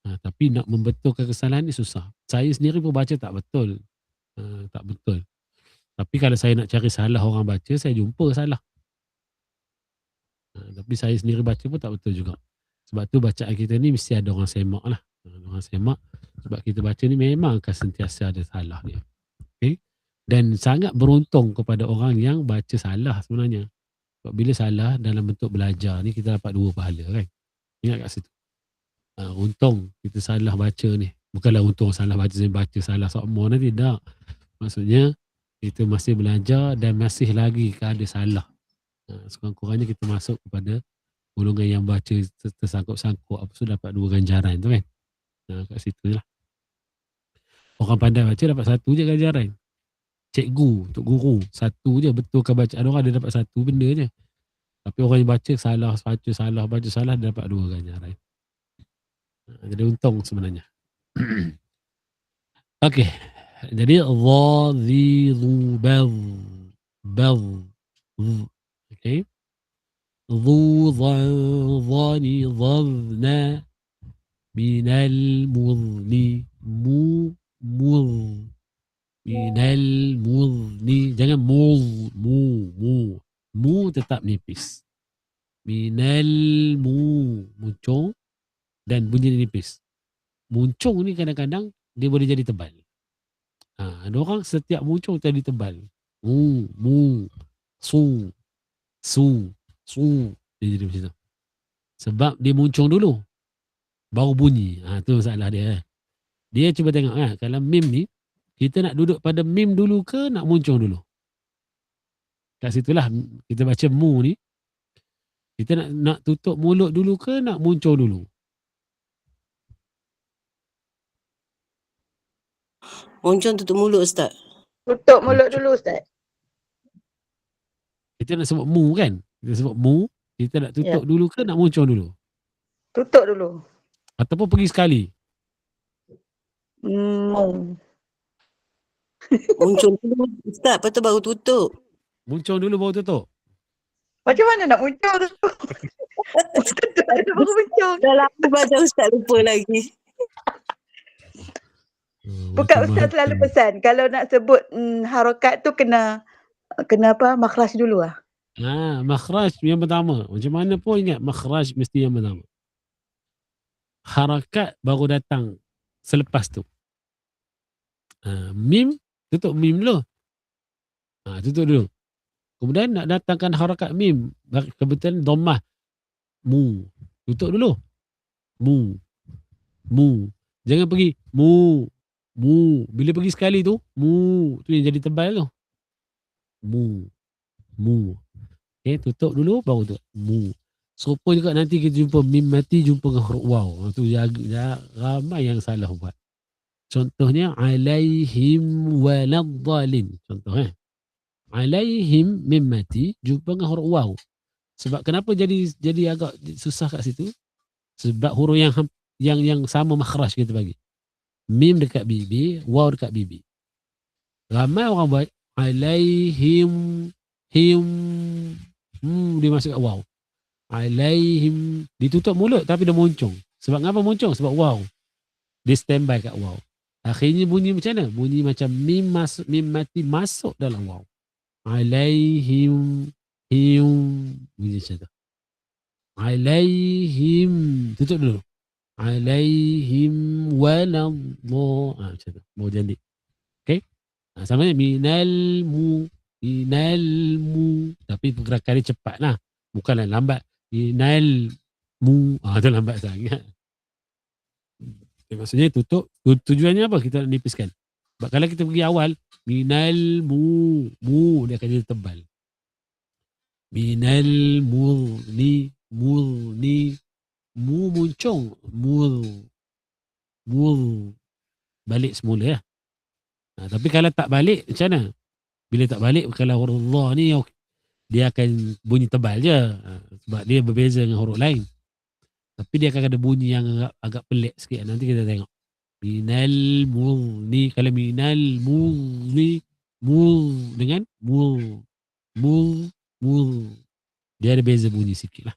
Tapi nak membetulkan kesalahan ni susah. Saya sendiri pun baca tak betul. Tak betul. Tapi kalau saya nak cari salah orang baca, saya jumpa salah. Tapi saya sendiri baca pun tak betul juga. Sebab tu bacaan kita ni mesti ada orang semak lah. Orang semak. Sebab kita baca ni memang akan sentiasa ada salah dia. Okay? Dan sangat beruntung kepada orang yang baca salah sebenarnya. Sebab bila salah dalam bentuk belajar ni kita dapat 2 pahala kan. Ingat kat situ. Untung kita salah baca ni. Bukanlah untung salah baca, saya baca salah semua nanti. Tak. Maksudnya Kita masih belajar dan masih lagi ada salah. Sekurang-kurangnya kita masuk kepada golongan yang baca tersangkut-sangkut apa tu dapat 2 ganjaran tu kan. Kat situ lah. Orang pandai baca dapat 1 je ganjaran. Cikgu, untuk guru, 1 je betulkan bacaan orang dia dapat 1 benda je. Tapi orang yang baca salah, baca salah dia dapat 2 ganjaran. Jadi untung sebenarnya. Okey. Jadi dha dhi dhu bal bal. Okey. Dhu dhani dhavna minal mudni minal mudni, jangan mu tetap nipis. Minal muncung dan bunyi nipis. Muncung ni kadang-kadang dia boleh jadi tebal. Ada orang setiap muncung jadi tebal. Su dia jadi macam tu. Sebab dia muncung dulu baru bunyi. Tu masalah dia. Dia cuba tengok kalau mim ni kita nak duduk pada mim dulu ke nak muncung dulu. Kat situlah kita baca mu ni. Kita nak tutup mulut dulu ke nak muncung dulu? Muncung tutup mulut Ustaz. Tutup mulut dulu Ustaz. Kita nak sebut mu kan? Kita sebut mu, kita nak tutup dulu ke nak muncung dulu? Tutup dulu. Ataupun pergi sekali? Muncung dulu Ustaz, lepas tu baru tutup. Muncung dulu baru tutup? Macam mana nak muncung tu? Tutup baru muncung. Dah lama baca Ustaz lupa lagi. Bukan Ustaz selalu pesan kalau nak sebut harakat tu kena apa? Makhraj dulu lah. Makhraj yang pertama. Macam mana pun ingat makhraj mesti yang pertama. Harakat baru datang selepas tu. Mim, tutup mim dulu. Tutup dulu. Kemudian nak datangkan harakat mim. Kebetulan dhammah. Mu. Tutup dulu. Mu. Jangan pergi. Mu. Bila pergi sekali tu, mu. Tu yang jadi tebal tu. Mu. Okay, tutup dulu baru tu. Mu. Serupa juga nanti kita jumpa mim mati jumpa dengan huruf waw. Tu ramai yang salah buat. Contohnya alaihim waladhdallin. Contoh alaihim mim mati jumpa dengan huruf waw. Sebab kenapa jadi agak susah kat situ? Sebab huruf yang sama makhraj kita bagi. Mim dekat bibi, waw dekat bibi. Ramai orang buat alaihim dia masuk kat waw. Alaihim ditutup mulut tapi dia muncung. Sebab kenapa muncung? Sebab waw. Dia standby kat waw. Akhirnya bunyi macam mana? Bunyi macam mim mati masuk dalam waw. Alaihim bunyi macam tu. Alaihim tutup dulu. Alaihim waladhdallin. Macam tu. Mau jadi. Okey? Sama minal mu. Tapi pergerakan dia cepatlah. Bukanlah lambat. Minal mu. Tu lambat sangat. Maksudnya tutup. Tujuannya apa? Kita nak nipiskan. Sebab kalau kita pergi awal. Minal mu. Dia akan jadi tebal. Minal murni. Mu muncung. Balik semula ya. Tapi kalau tak balik macam mana? Bila tak balik kalau huruf dha ni dia akan bunyi tebal je. Sebab dia berbeza dengan huruf lain. Tapi dia akan ada bunyi yang agak pelik sikit. Nanti kita tengok. Minal murni. Kalau minal murni dengan mur. Dia ada beza bunyi sikit lah.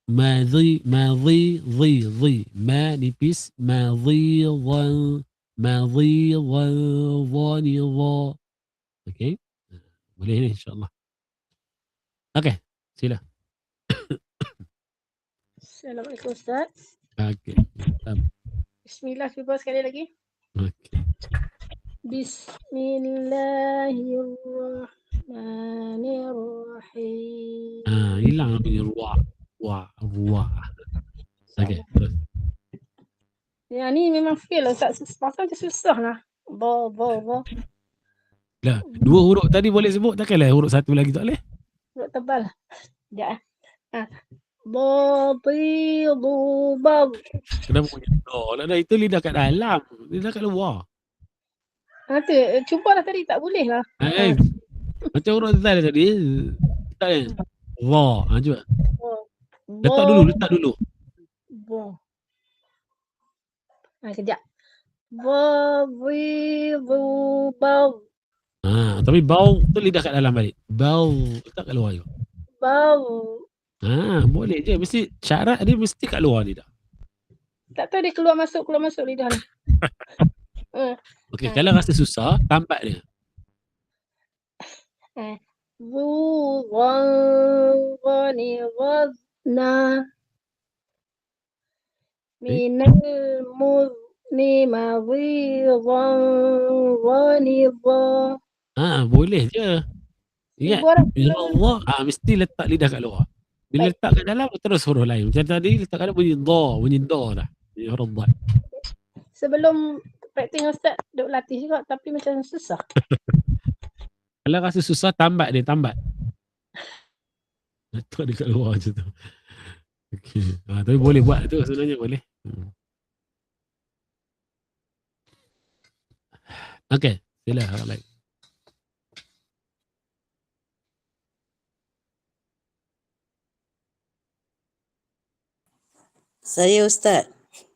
Madhi. Ma nipis. Madhi dhani dha. Okey. Boleh ni insyaAllah. Okey. Sila. Assalamualaikum Ustaz. Okey. Bismillah cuba sekali lagi. Okey. Bismillahirrahmanirrahim. Hilang bunyi ruah. Okey. Terus. Yang ni memang fail Ustaz. Pasal dia susah lah. Ba. Lah, 2 huruf tadi boleh sebut, takkanlah huruf 1 lagi tak boleh? Huruf tebal. Sekejap Badidu bad. Kenapa punya lah? Dah, itu lidah kat dalam, lidah kat luar. Cuba lah tadi tak boleh lah. Macam huruf tadi tadi. Tak kan? Wah, cuba. Letak dulu. Kejap. Badidu bad. Tapi bau tu lidah kat dalam balik. Bau letak kat luar juga. Bau. Boleh je. Mesti syarat dia mesti kat luar lidah. Tak tahu dia keluar masuk lidah ni. Okey, kalau rasa susah, tampak dia. Zuwani wazna minal muzni madhidan wanidha. Boleh je. Ingat, ya Allah, mesti letak lidah kat luar. Bila letak kat dalam, terus huruf lain. Macam tadi, letak kat dalam bunyi dha dah. Bunyi huruf dha. Sebelum praktik Ustaz, duk latih juga tapi macam susah. Kalau rasa susah, tambat dia. Letak dia kat luar macam tu. Okey. Tapi boleh buat tu sebenarnya, boleh. Okey, sila harap lain. Saya Ustaz.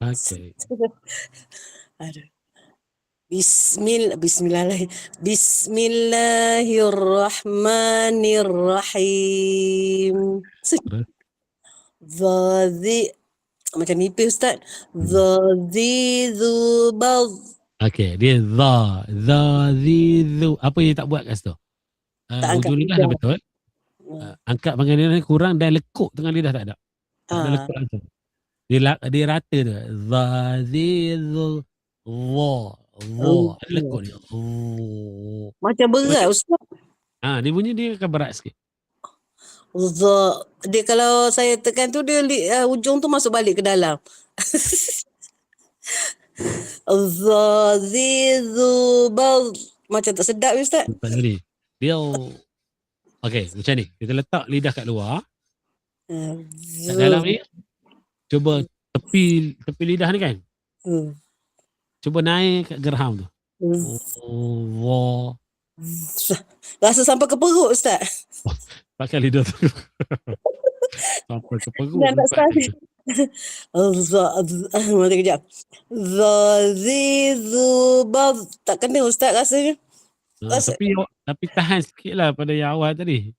Okey. Aduh. Bismillahirrahmanirrahim. Macam mimpi Ustaz. Dzubaz. Okey, dia dha, apa yang tak buat kat situ? Hujung lidah dah betul. Angkat pangkal lidah kurang dan lekuk tengah lidah tak ada. Tak ada lekuk langsung. Dia rata tu. Ada lekuk dia. Macam berat Ustaz. Dia bunyi dia akan berat sikit. Dia kalau saya tekan tu dia ujung tu masuk balik ke dalam. Macam tak sedap Ustaz. Tak jadi. Dia okey, macam ni. Kita letak lidah kat luar. Kat dalam ni cuba tepi lidah ni kan. Cuba naik kat gerham tu. Rasa sampai ke perut Ustaz. Pakai lidah tu. Sampai ke perut. Dah tak sekali. Mata kejap. Zazizubaz. Tak kena Ustaz rasanya. Tapi tahan sikit lah pada yang awal tadi.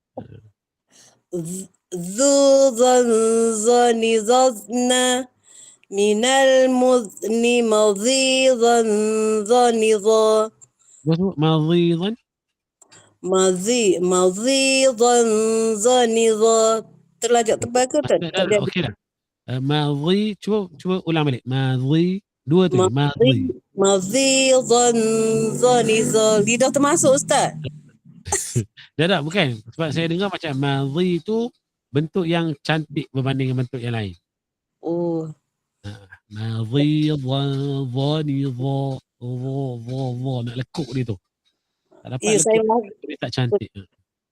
Zuzanzani zazna minal muzni madhidan zanidha. Madhidan. Madhidan zanidha. Terlajak tebal ke tak? Okey dah. Madhi, cuba ulang balik. Madhi, 2 tu. Madhidan zanidha. Lidah termasuk Ustaz. Dah, bukan. Sebab saya dengar macam madhi tu bentuk yang cantik berbanding dengan bentuk yang lain. Madhi, zanidha, nak lekuk dia tu. Tak dapat lekuk, dia tak cantik.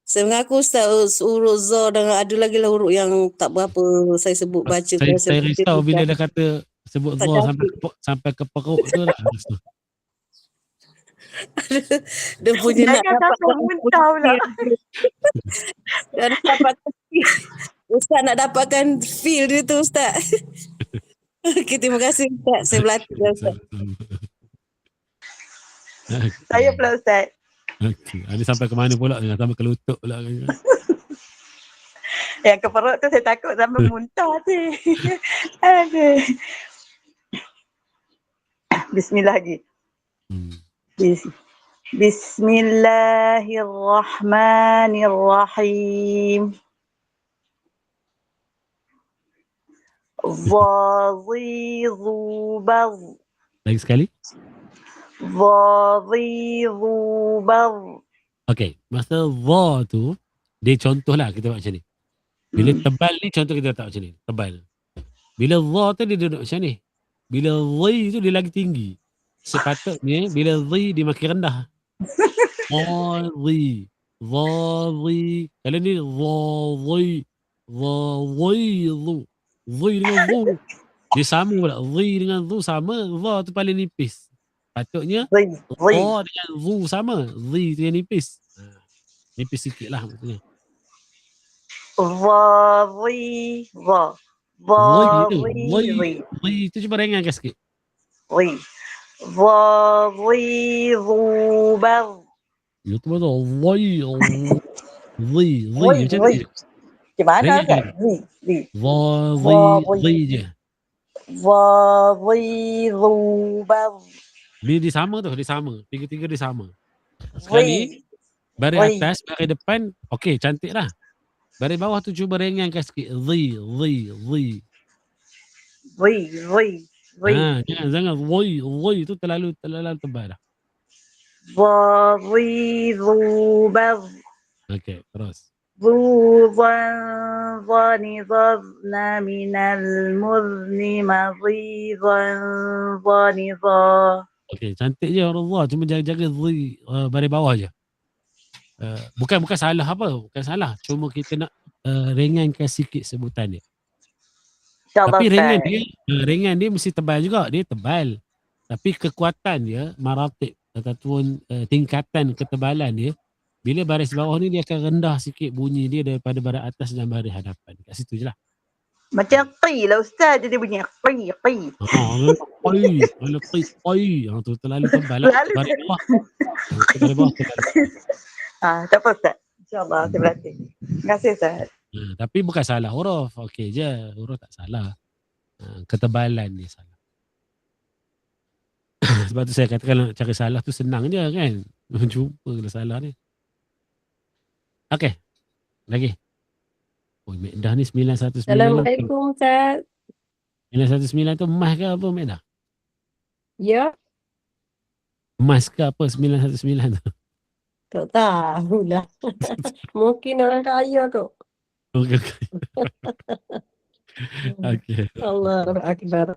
Saya mengaku Ustaz, huruf za dan ada lagi lah huruf yang tak berapa saya sebut baca. Saya risau bila dia kata sebut za sampai ke perut tu tak. Dia punya nak dapat muntah pula. Dan dapat Ustaz nak dapatkan feel dia tu Ustaz. Okay, terima kasih Ustaz. Saya berlatih Ustaz. Saya pula Ustaz. Okay. Ini sampai ke mana pula? Sampai ke lutut pula. Yang ke perut tu saya takut sampai muntah tu. Aduh. Bismillah lagi. Bismillahirrahmanirrahim. Zazizubaz. Lagi sekali. Zazizubaz. Okey, masa za tu dia contoh lah kita buat macam ni. Bila tebal ni contoh kita letak macam ni, tebal. Bila za tu dia duduk macam ni. Bila zai tu dia lagi tinggi. Sepatutnya bila zai dia makin rendah. Dhadhi. Dhadhi. Kalau ni dhadhi. Dhadhi. Dhi dengan dhu. Dia sama pula. Dhi dengan dhu sama. Dha tu paling nipis. Patutnya Zi. dha dengan dhu sama. Dhi tu yang nipis. Nipis sikit lah maksudnya. Zi. Dhi tu. Zi. Dhi tu cuba ringankan sikit. Zi. Zi. Zubar. Ya tu betul. Dhi. Dhi. Dhi. Zi. Macam Zi. ni. Macam mana Ringan Ustaz? kan? Zi. Zi. Dhi je. Zi. Zubar. Dia sama tu. Dia sama. Tiga-tiga dia sama. Sekali. Zi. Baris Oi. atas, baris depan, okey, cantik lah. Baris bawah tu cuba ringankan sikit. Zi. Zi. Zi. Jangan. Zi tu terlalu tebal dah. Zi. Zubar. Okey, terus. ذوبا ظنظرنا من المذن مضيظا ظنظا. Okey, cantik je Allah. Cuma jaga zi baris bawah je. Bukan salah apa. Bukan salah. Cuma kita nak ringankan sikit sebutan dia. InsyaAllah Tapi Ustaz. ringan dia mesti tebal juga. Dia tebal. Tapi kekuatan dia, maratib ataupun tingkatan ketebalan dia, bila baris bawah ni dia akan rendah sikit bunyi dia daripada baris atas dan baris hadapan. Kat situ je lah. Macam qi lah Ustaz. Dia bunyi qi. Kalau qi. Tu terlalu tebal lah. Baris bawah. Baris bawah terlalu. Tak apa Ustaz. InsyaAllah saya berlatih. Terima kasih Ustaz. Tapi bukan salah huruf. Okey je. Huruf tak salah. Ketebalan dia salah. Sebab tu saya katakan nak cari salah tu senang je kan. Jumpa kalau salah ni. Okey. Lagi. Dah ni 919. Assalamualaikum Ustaz. 919 tu emas ke apa Mek dah? Ya, Emas ke apa 919 tu? tak tahulah. Mungkin orang kaya tu. Okey. Okey. Allahu Akbar.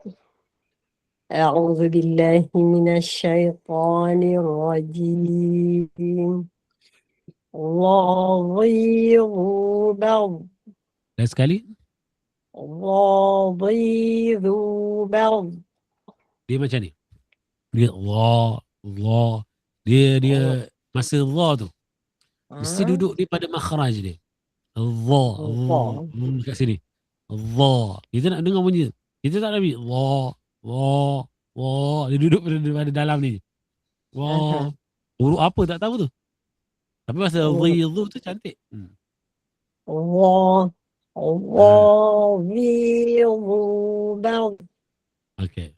A'udzu billahi minasyaitonir rajim. Allahu ba'd. Dan sekali Allahu ba'd. dia macam ni. Dia Allah. Dia masa Allah tu mesti duduk dia pada makhraj dia. Allah. Kat sini. Allah. Kita nak dengar bunyi. Kita tak nak ambil Allah. Dia duduk pada dalam ni. Allah. Huruf apa tak tahu tu. Tapi masa ghidhu tu cantik. Allah. Allahu ba'd. Okey.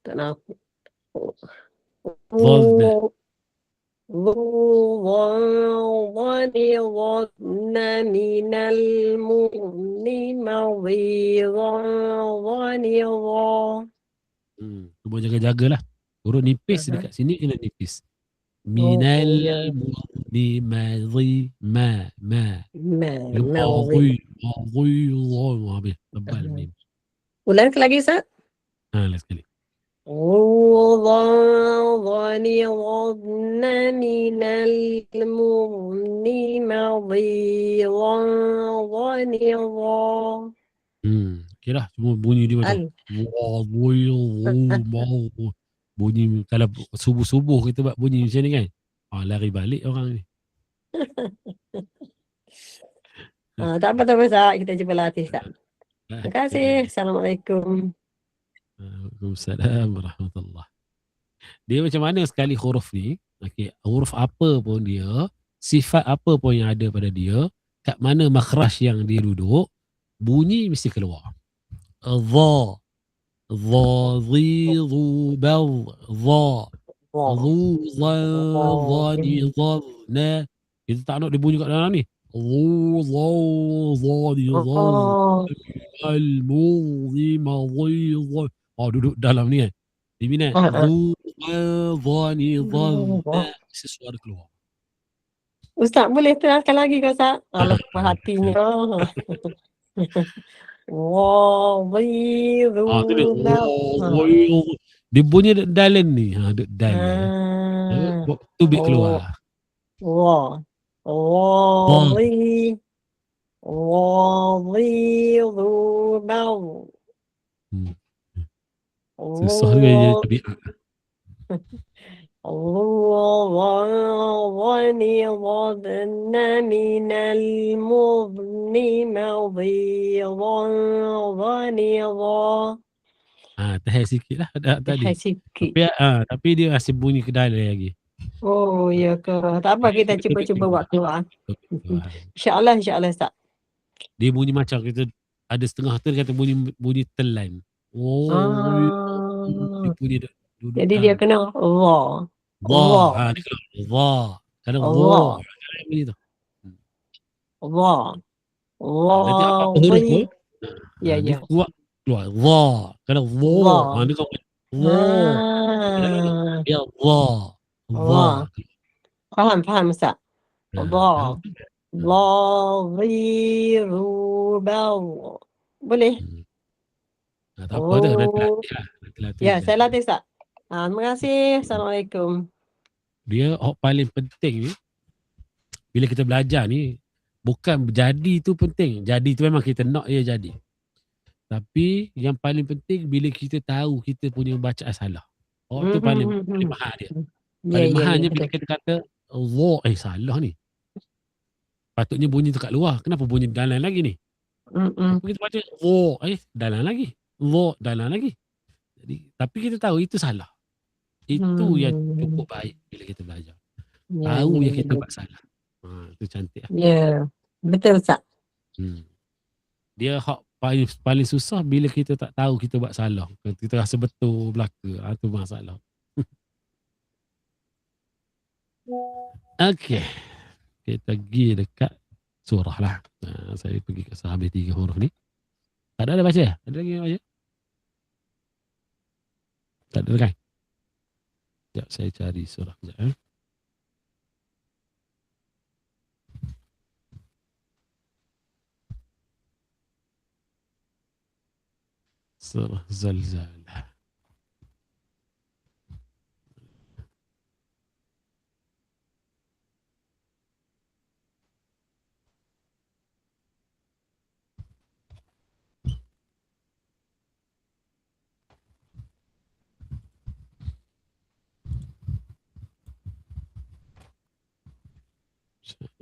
Tak nak. ظن من المؤمن مضيظا ظنظا. Cuba jaga-jagalah. Huruf nipis dekat sini kena nipis. Minal mu'ni madhi ma. Habis tebal mim. Ulang lagi Ustaz. Last sekali. ظن من المؤمن مضيظا ظنظا. Okay lah. Cuma bunyi dia macam bunyi kalau subuh-subuh kita buat bunyi macam ni kan. Lari balik orang ni. Tak apa Ustaz. Kita cuba latih Ustaz. Terima kasih. Assalamualaikum. Waalaikumsalam warahmatullahi. Dia macam mana sekali huruf ni, okey, huruf apa pun dia, sifat apa pun yang ada pada dia, kat mana makhraj yang dia duduk, bunyi mesti keluar. Dha, zi, zu, bal, dha, zu, za, ni, na. Kita tak nak dia bunyi kat dalam ni. Zu, za, ni, za, al-mudhi, madhi, za. Duduk dalam ni kan. Dia minat. Sesuara keluar. Ustaz boleh terangkan lagi ke Ustaz? Alah hatinya. Wadhi dhu Tu dia. dal. Dia bunyi dalam ni. Duk dalam. Tu bit keluar. Wa. Dha. Wadhi. Wadhi dhu dal. Susah juga dia tabiat. ظني ظن من المظن مضيضا ظنيضا. Tahan sikit lah tadi. sikit. Tapi dia masih bunyi ke dalam lagi. Oh ya ke. Tak apa, kita cuba buat keluar. InsyaAllah Ustaz. Dia bunyi macam kita ada setengah tu dia kata bunyi telan. Dia bunyi duduk. Jadi dia kena Allah. Allah. Dia kena Allah. Kadang Allah. Bunyi tu. Allah. Nanti apa huruf tu? Ya. Dia keluar Allah. Kadang Allah. Dia kata Allah. Ya Allah. Allah. Faham Ustaz. Allah. Ladhirubal. Boleh? Tak apa dah. Nanti latih. Ya, saya latih Ustaz. Terima kasih. Assalamualaikum. Dia paling penting ni, bila kita belajar ni, bukan jadi tu penting. Jadi tu memang kita nak dia jadi. Tapi yang paling penting bila kita tahu kita punya bacaan salah. Tu paling mahal dia. Paling mahalnya bila kita kata Allah, salah ni. Patutnya bunyi tu kat luar. Kenapa bunyi dalam lagi ni? Kita baca Allah, dalam lagi. Allah, dalam lagi. Jadi, tapi kita tahu itu salah. Itu yang cukup baik bila kita belajar. Tahu yang kita buat salah. Itu cantik lah. Ya, betul Ustaz. Dia paling susah bila kita tak tahu kita buat salah. Kita rasa betul belaka. Itu masalah. Okey. Kita pergi dekat surah lah. Saya pergi ke habis 3 huruf ni. Tak ada baca? Ada lagi yang baca? Tak ada kan? Sekejap saya cari surah sekejap. Surah Zalzalah.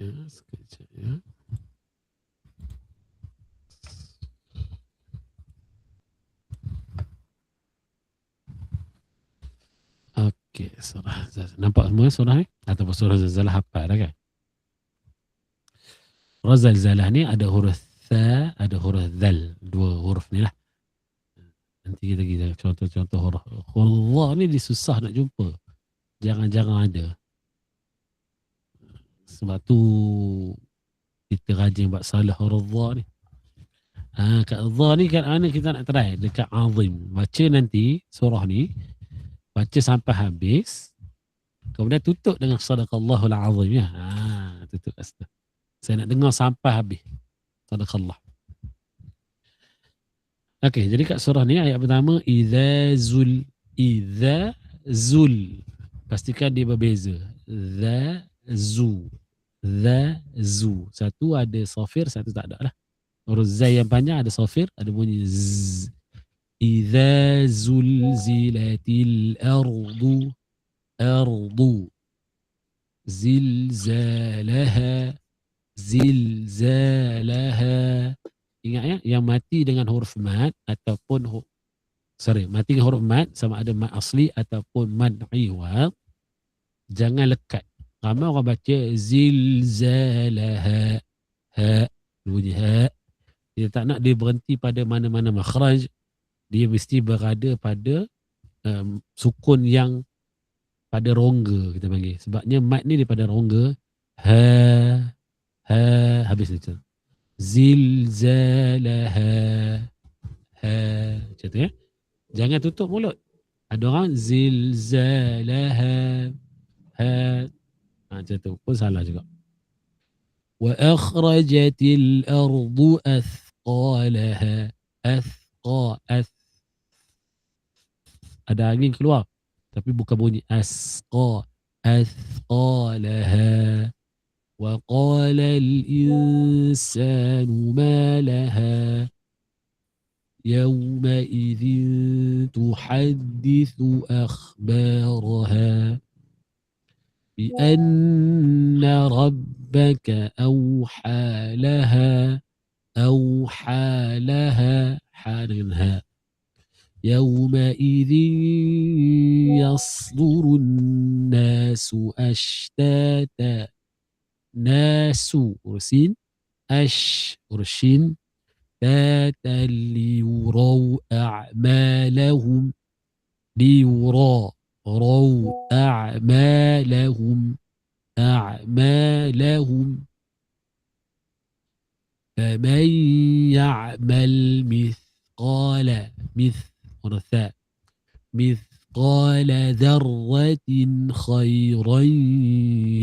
Sekejap ya. Okey, surah Zalzalah. Nampak semua surah ni? Ataupun surah Zalzalah hafal dah kan? Surah Zalzalah ni ada huruf Tha, ada huruf Zal. 2 huruf ni lah. Nanti kita pergi contoh-contoh huruf. Huruf ni dia susah nak jumpa. Jarang-jarang ada. Sebab tu kita rajin buat salah huruf Dha ni. Kat Dha ni kat mana kita nak try? Dekat Azim. Baca nanti surah ni. Baca sampai habis. Kemudian tutup dengan Sadaqallahul Azim ya. Tutup kat situ. Saya nak dengar sampai habis. Sadaqallah. Okey, jadi kat surah ni ayat pertama Idza zul. Pastikan dia berbeza. Zu. Satu ada safir, satu tak ada lah. Huruf zai yang panjang ada safir, ada bunyi z. Idza zulzilatil ardu zilzalaha. Ingat ya, yang mati dengan huruf mad ataupun mati dengan huruf mad sama ada mad asli ataupun mad iwad, jangan lekat. Ramai orang baca zilzalaha, bunyi ha. Dia tak nak dia berhenti pada mana-mana makhraj. Dia mesti berada pada sukun yang pada rongga kita panggil. Sebabnya mad ni daripada rongga. Ha habis macam zilzalaha. Macam tu ya. Jangan tutup mulut. Ada orang zilzalaha. Macam tu pun salah juga. Wa akhrajatil ardu Athqalaha. Ada angin keluar. Tapi bukan bunyi asqa. Athqalaha. Wa qala al-insanu ma laha. يومئذ تحدث أخبارها بأن ربك أوحى لها حالها يومئذ يصدر الناس أشتاتا ناس رسين رشين تاتا ليروا أعمالهم روا أعمالهم فمن يعمل مثقال ذرة خيرا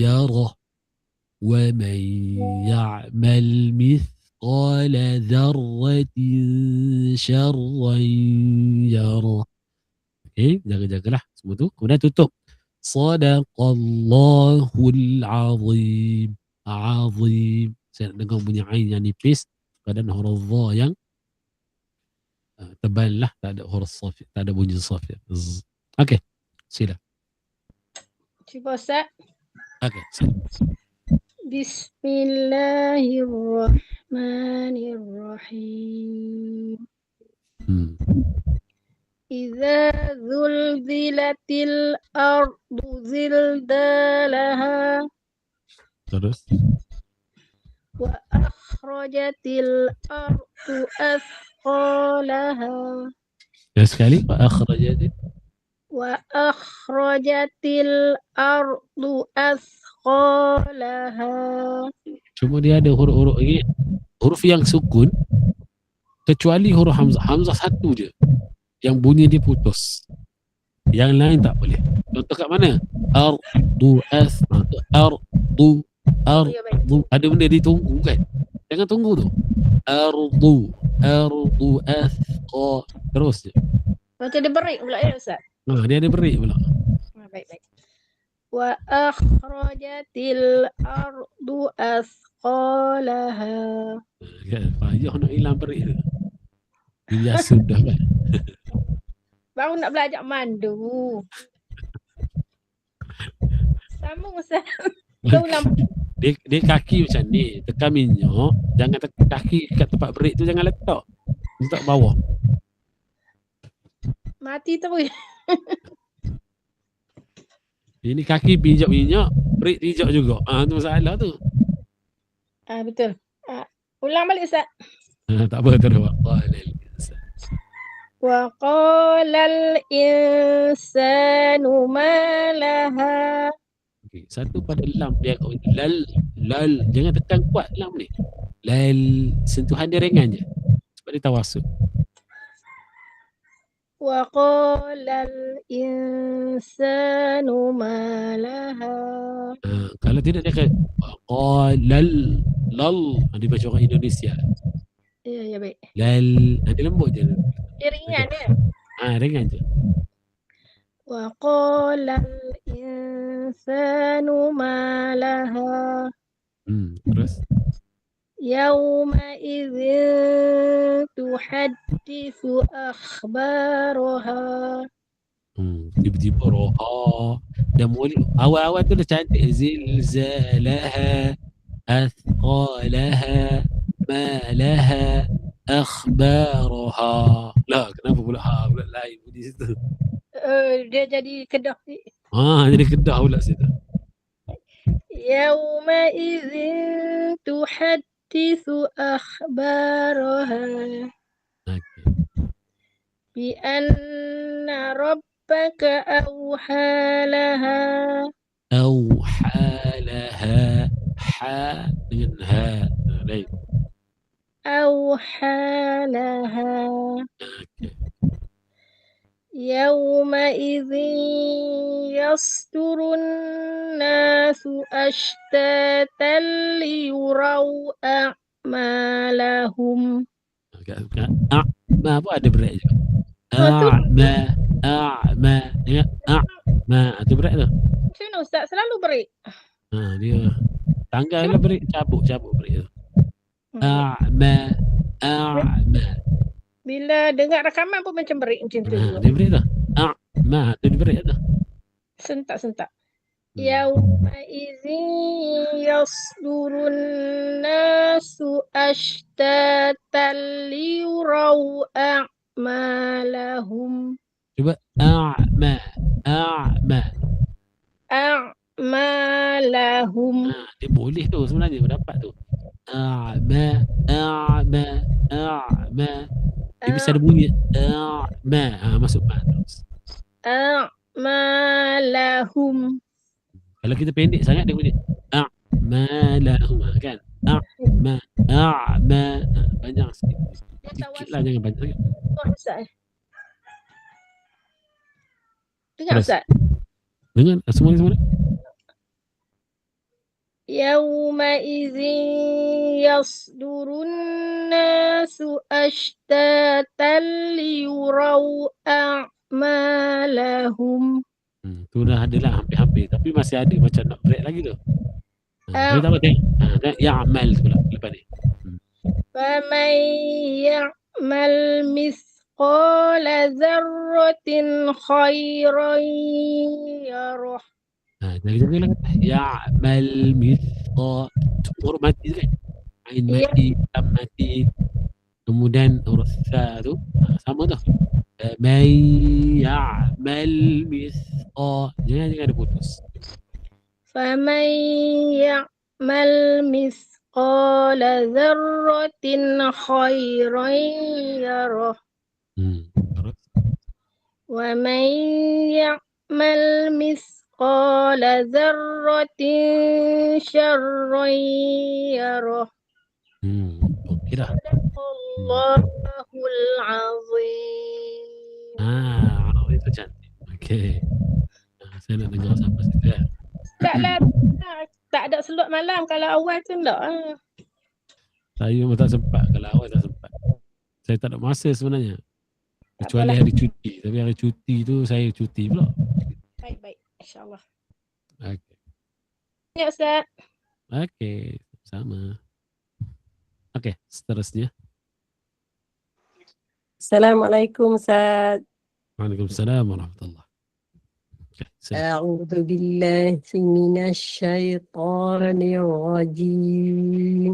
يره ومن يعمل مثقال ذرة شرا يره. Okay, jaga-jagalah semua tu. Kemudian tutup. Sadaqallahul azim. Azim. Saya nak dengar bunyi ain yang nipis. Keadaan huruf dha yang tebal lah. Tak ada huruf safir. Tak ada bunyi safir. Okay, sila. Cuba Ustaz. Okay, sila. Bismillahirrahmanirrahim. Idza zulzilatil ardu zilzalaha Terus. wa akhrajatil ardu athqalaha Ya sekali. Wa akhrajatil ardu athqalaha. Cuma dia ada huruf-huruf ini. Huruf yang sukun. Kecuali huruf Hamzah. Hamzah satu je. Yang bunyi dia putus. Yang lain tak boleh. Contoh kat mana? Ardu. Ada benda ditunggu kan? Jangan tunggu tu. Ardu asqa. Terus je. Macam dia berik pula ya Ustaz? Dia ada berik pula. Baik. Wa akhrajatil ardu athqalaha. Kan? Payah nak hilang berik tu. Dia sudah kan? Baru nak belajar mandu. Sambung Ustaz. Kita ulang. Dia kaki macam ni. Tekan minyak. Jangan tekan kaki kat tempat berik tu. Jangan letak. Letak bawah. Mati terus. Ini kaki pijak minyak. Berik pijak juga. Tu masalah tu. Betul. Ulang balik Ustaz. Tak apa terus. Wa qalal insanu ma laha. Okay. Satu pada lam dia lal. Jangan tekan kuat lam ni. Lal. Sentuhan dia ringan je. Sebab dia tawasud. Wa qalal insanu ma laha. Kalau tidak dia akan qalal. Dia baca orang Indonesia. Ya baik. Lal. Dia lembut je. Dia ringan ya. Ringan je. Wa qalal insanu ma laha. Terus. Yawma idzin tuhaddithu akhbaraha. Tiba-tiba roha. Dan awal-awal tu dah cantik. Zilzalaha. Athqalaha. Malaha. Akhbaraha. Lah, kenapa pula pula lain bunyi situ? Dia jadi Kedah ni. Jadi Kedah pula situ. Yawma idzin tuhaddithu akhbaraha. Okay. Bi anna rabbaka awhalaha. Awhalaha. Ha dengan ha. Baik. Awhalaha. Okay. Yawma idzin yasdurun nasu ashtatan liyuraw a'malahum. suka. A'ma pun ada berat juga. Tu A'ma. Ingat a'ma tu berat tu. macam mana Ustaz? Selalu break. Dia tanggal lah berat, cabut berat tu. A'ma. Bila dengar rakaman pun macam break macam tu juga. Dia berat tu. A'ma tu dia berat tu. Sentak-sentak. Yauma'izin yasdurun nasu ashtatan liyuraw a'malahum. Cuba a'ma. A'malahum. Dia boleh tu sebenarnya berdapat tu. A'ma. Dia bisa ada bunyi a'ma. Masuk ma terus. A'malahum. Kalau kita pendek sangat dia bunyi a'malahum kan. A'ma. Banyak sikit lah, jangan banyak sangat. Ustaz. Dengar Ustaz. Dengar semua. Yauma'izin yasdurun nasu ashtatan liyuraw a'malahum. Tu dah ada lah hampir-hampir. Tapi masih ada macam nak break lagi tu. Tapi tak apa tengok. Ya'mal tu pula lepas ni. Faman ya'mal mithqala dzarratin khairan yarah. Jaga lah kata. Ya'mal mithqala. Huruf mati tu kan. Ain mati, lam mati. Kemudian huruf sa tu sama tu. Man ya'mal mithqala. Jangan ada putus. Faman ya'mal mithqala dzarratin khairan yarah. Terus. Wa man ya'mal mithqala dzarratin syarran yarah. Okey dah. Allahul azim. Itu cantik. Okey. Saya nak dengar sampai situ ya. Tak ada slot malam kalau awal tu tak. Saya memang tak sempat. Kalau awal tak sempat. Saya tak ada masa sebenarnya. Kecuali hari cuti. Tapi hari cuti tu saya cuti pula. Baik. InsyaAllah. Okey. Ya Ustaz. Okey. Sama. Okey. Seterusnya. Assalamualaikum Ustaz. Waalaikumsalam warahmatullahi. أعوذ بالله من الشيطان الرجيم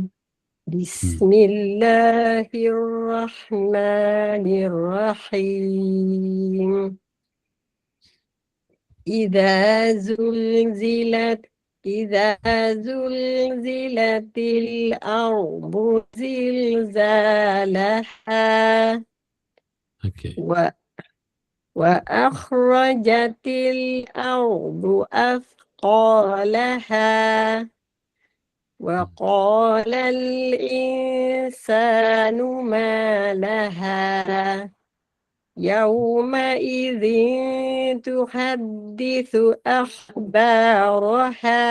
بسم الله الرحمن الرحيم إذا زلزلت الأرض زلزالها وأخرجت الأرض أثقالها وقال الإنسان ما لها يومئذ تحدث أخبارها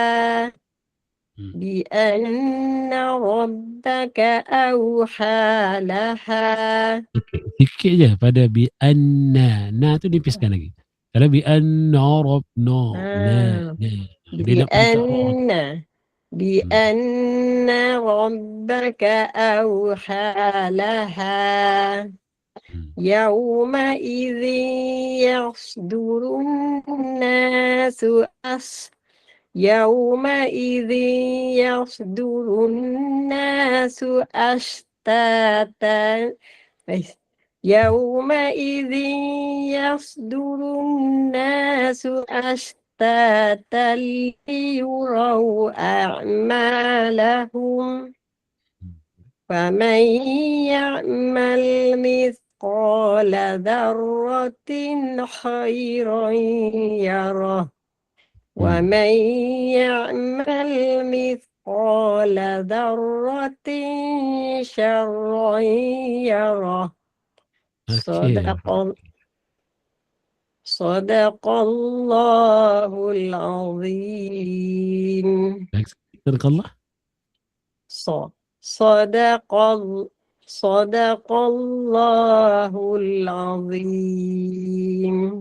بأن ربك أوحى لها. Sikit je pada bi anna. Na tu dipiskan lagi. Kalau bi anna rabbna. بأن ربك أوحى لها يومئذ يصدر الناس أشتاتا ليروا أعمالهم فمن يعمل مثقال ذرة خيرا يره ومن يعمل مثقال ذرة شرا يره. صدق الله العظيم. صدق الله. Sadaqallahul azim.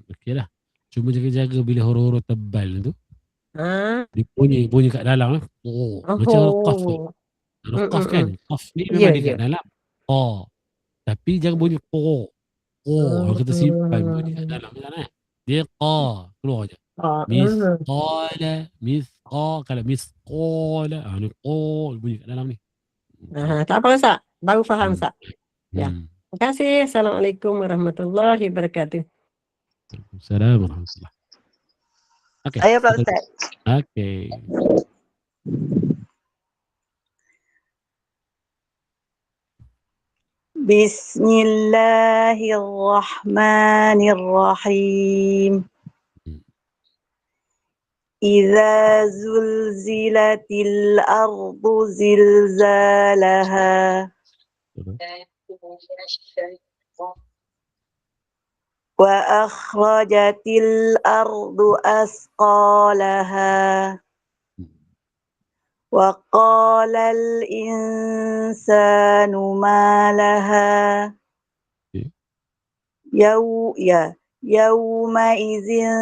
Okey lah. Cuma jaga-jaga bila huruf-huruf tebal tu. Ha? Dia bunyi kat dalam. Macam huruf qaf tu. Oh. Huruf qaf kan. Qaf ni memang Ya, dia kat ya. dalam. Tapi jangan bunyi qa. Orang kata simpan bunyi kat dalam sana. Dia qa. Keluar je. Misqala. Kalau misqala. Ni qa bunyi kat dalam ni. Tak apa Ustaz. Baru faham Ustaz. Ya. Hmm. Terima kasih. Assalamualaikum warahmatullahi wabarakatuh. Assalamualaikum warahmatullahi. Okey. Saya pula Ustaz. Okey. Bismillahirrahmanirrahim. Idza zulzilatil ardu zilzalaha wa akhrajatil ardu asqalaha wa qalal insanu ma laha yawma idzin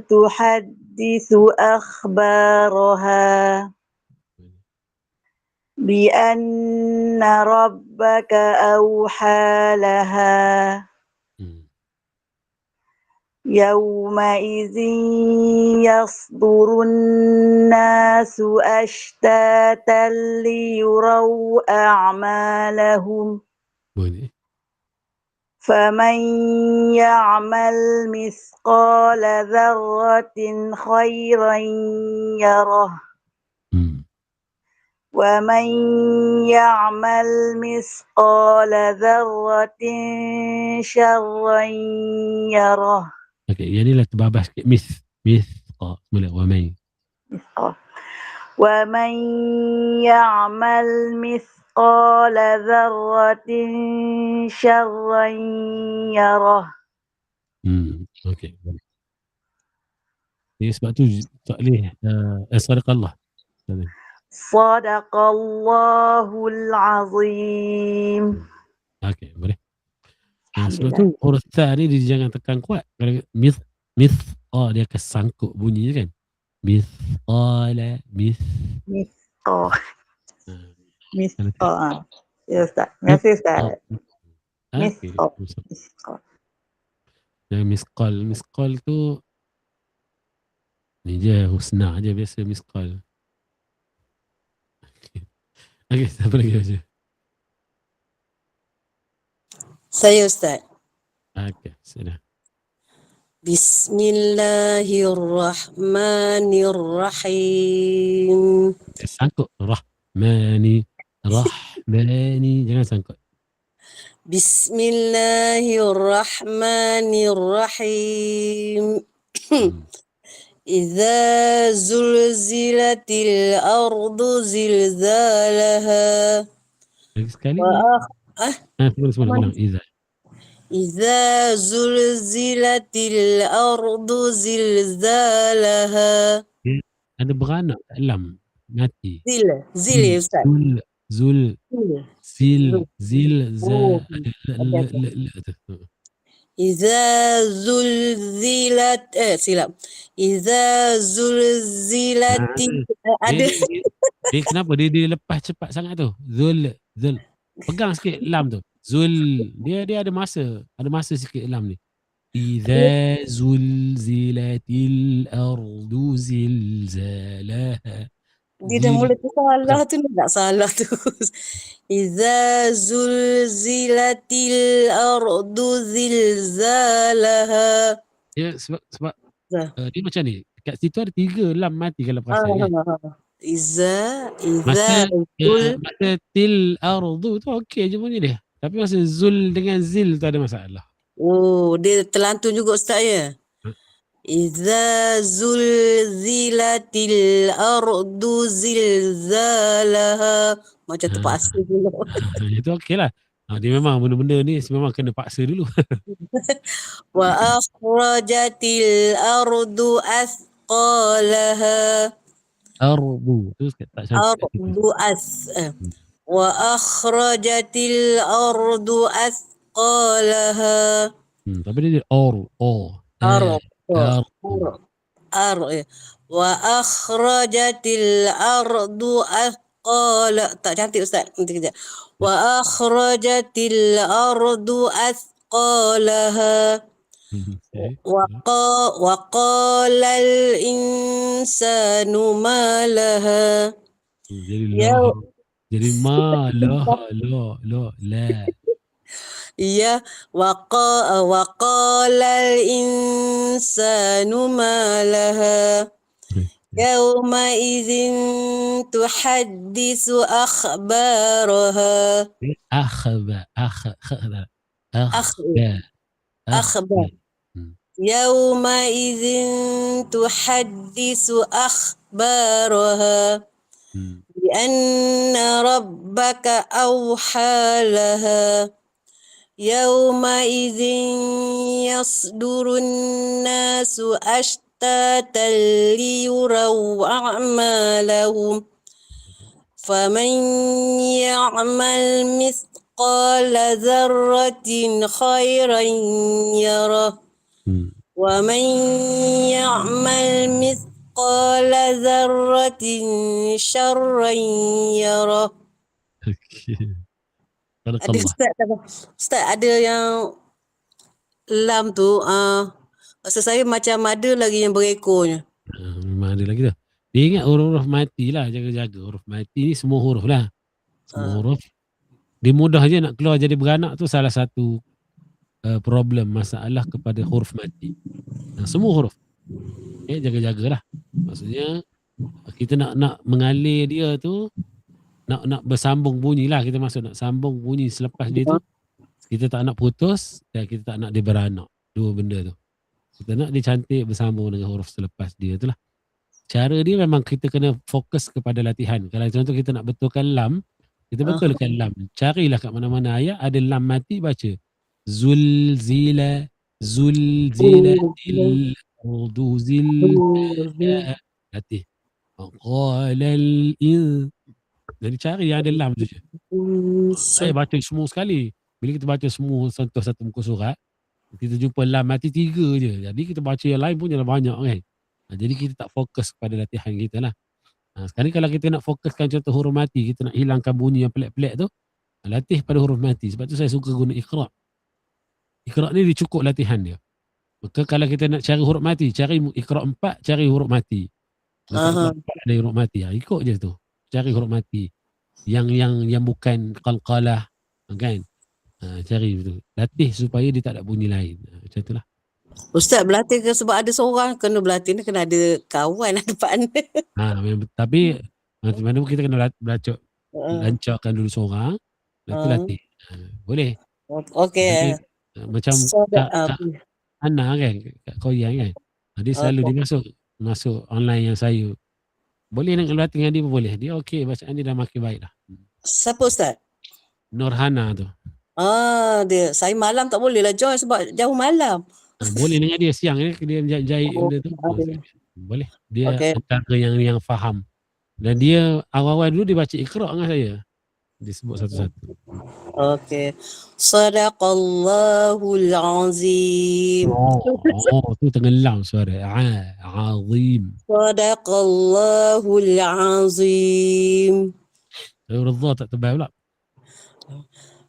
tuhaddisu akhbaraha bi anna rabbaka awha laha yawma idzin yasdurun nasu ashtatan liyuraw a'malahum Boleh. فمن يعمل مثقال ذرة خيرا يره ومن يعمل مثقال ذرة شرا يره. Okey, yang ni lah terbabas sikit. Boleh. ومن يعمل مثقال ذرة شرا يره. Okey. Jadi sebab tu tak boleh sadaqallah. Sadaqallahul azim. Okey, boleh. Sebab tu huruf ta ni dia jangan tekan kuat. Kalau dia akan sangkut bunyi kan. Mithqala. Ya Ustaz. Terima kasih Ustaz. Misqal tu ni je husna je biasa misqal. Okey, siapa lagi baca? Saya Ustaz. Okey, sudah. Bismillahirrahmanirrahim. Sangkut rahmani jangan sangkut. Bismillahirrahmanirrahim. Idza zulzilatil ardu zilzalaha. Lagi sekali. Semula. Idza zulzilatil ardu zilzalaha. Ada beranak lam mati. Zil Ustaz. Zil Idza zulzilat silap. Idza zulzilati ada. Dia kenapa dia lepas cepat sangat tu? Zul. Pegang sikit lam tu. Zul. Dia ada masa sikit lam ni. Idza zulzilatil ardu zilzalaha. Dia dah mula salah tu, tak salah tu. Idza zulzilatil ardu zilzalaha. Ya, sebab dia macam ni. Kat situ ada 3 lam mati kalau perasan kan. Iza masa til ardu tu okey je bunyi dia. Tapi masa zul dengan zil tu ada masalah. Oh, dia terlantun juga Ustaz ya. Iza zulzilatil ardu zilzalaha. Macam terpaksa dulu. Itu okey lah. Dia memang benda-benda ni memang kena paksa dulu. Wa akhrajatil ardu asqalaha. Ardu tu tak sampai. Ardu وأخرجت الأرض أثقالها. Tapi dia or. أرض Ar. أرض وأخرجت الأرض أثقالها. Tak cantik Ustaz. Nanti kejap. وأخرجت الأرض أثقالها. وقال الإنسان ما لها. Jadi ma la. Ya, وقال الإنسان ما لها يومئذ تحدث أخبارها. أخبار يومئذ تحدث أخبارها بأن ربك أوحى لها يومئذ يصدر الناس أشتاتا ليروا أعمالهم فمن يعمل مثقال ذرة خيرا يره ومن يعمل مثقال ذرة شرا يره. Ada Ustaz ada yang lam tu rasa saya macam ada lagi yang berekornya. Memang ada lagi tu. Dia ingat huruf mati lah, jaga-jaga. Huruf mati ni semua huruf lah. Semua huruf. Dia mudah je nak keluar jadi beranak tu salah satu problem, masalah kepada huruf mati. Semua huruf. Jaga-jagalah. Maksudnya kita nak mengalir dia tu, nak bersambung bunyi lah, kita maksud nak sambung bunyi selepas dia tu, kita tak nak putus dan kita tak nak dia beranak. Dua benda tu. Kita nak dia cantik bersambung dengan huruf selepas dia tu lah. Cara dia memang kita kena fokus kepada latihan. Kalau contoh kita nak betulkan lam, kita betulkan lam. Carilah kat mana-mana ayat ada lam mati, baca zulzila zil ardu zil latih qalal in. Jadi cari yang ada lam tu je. Saya baca semua sekali. Bila kita baca semua contoh satu muka surat, kita jumpa lam mati 3 je. Jadi kita baca yang lain pun jangan banyak kan. Jadi kita tak fokus kepada latihan kita lah. Sekarang kalau kita nak fokuskan contoh huruf mati, kita nak hilangkan bunyi yang pelik-pelik tu, latih pada huruf mati. Sebab tu saya suka guna Iqra'. Iqra' ni dia cukup latihan dia. Maka kalau kita nak cari huruf mati, cari Iqra' 4, cari huruf mati. Iqra' 4 ada huruf mati. Ikut je tu. Cari huruf mati. Yang bukan qalqalah kan. Cari betul. Latih supaya dia tak ada bunyi lain. Macam itulah. Ustaz berlatih ke sebab ada seorang kena berlatih ni, kena ada kawan, ada partner. Tapi macam-mana kita kena belajar lancarkan dulu seorang, lepas tu latih. Boleh. Okey. Macam Kak Ana kan, Kak Koyan kan. Dia selalu dia masuk online yang saya. Boleh nak berlatih dengan dia pun boleh. Dia okey, bacaan dia dah makin baik dah. Siapa Ustaz? Nurhana tu. Dia saya malam tak boleh lah join sebab jauh malam. Boleh dengan dia siang ni, dia jahit benda tu. Boleh. Dia antara yang faham. Dan dia awal-awal dulu dia baca Iqra' dengan saya. Dia sebut satu-satu. Okey. Sadaqallahul azim. Tu tenggelam suara. Azim. Sadaqallahul azim. Redha tak tebal pula.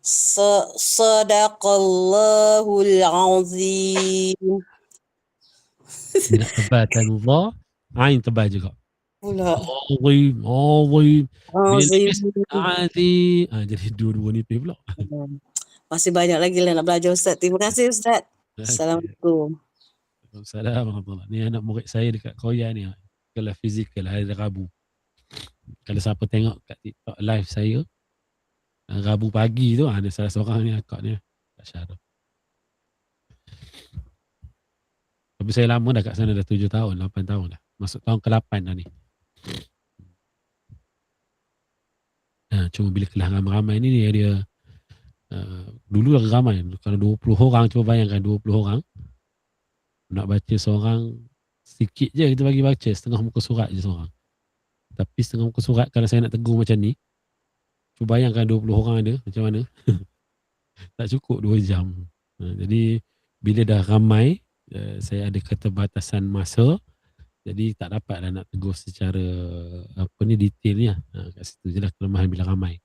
Sadaqallahul azim. Nak tebalkan dha, ain tebal juga. Pula. Azim. Jadi dua-dua ni pula. Masih banyak lagi lah nak belajar Ustaz. Terima kasih Ustaz. Assalamualaikum. Assalamualaikum. Ni anak murid saya dekat Koya ni. Kalau fizikal hari Rabu. Kalau siapa tengok kat TikTok live saya, Rabu pagi tu ada salah seorang ni akak ni. Kak Syarah. Tapi saya lama dah kat sana, dah 7 tahun, 8 tahun dah. Masuk tahun ke-8 dah ni. Cuma bila kelas ramai-ramai ni dia dulu dah ramai. Kalau 20 orang, cuba bayangkan 20 orang. Nak baca seorang sikit je kita bagi baca, setengah muka surat je seorang. Tapi setengah muka surat kalau saya nak tegur macam ni, Cuba bayangkan 20 orang ada, macam mana? Tak cukup 2 jam. Jadi bila dah ramai, saya ada keterbatasan masa, jadi tak dapatlah nak tegur secara detailnya. Kat situ je lah kelemahan bila ramai.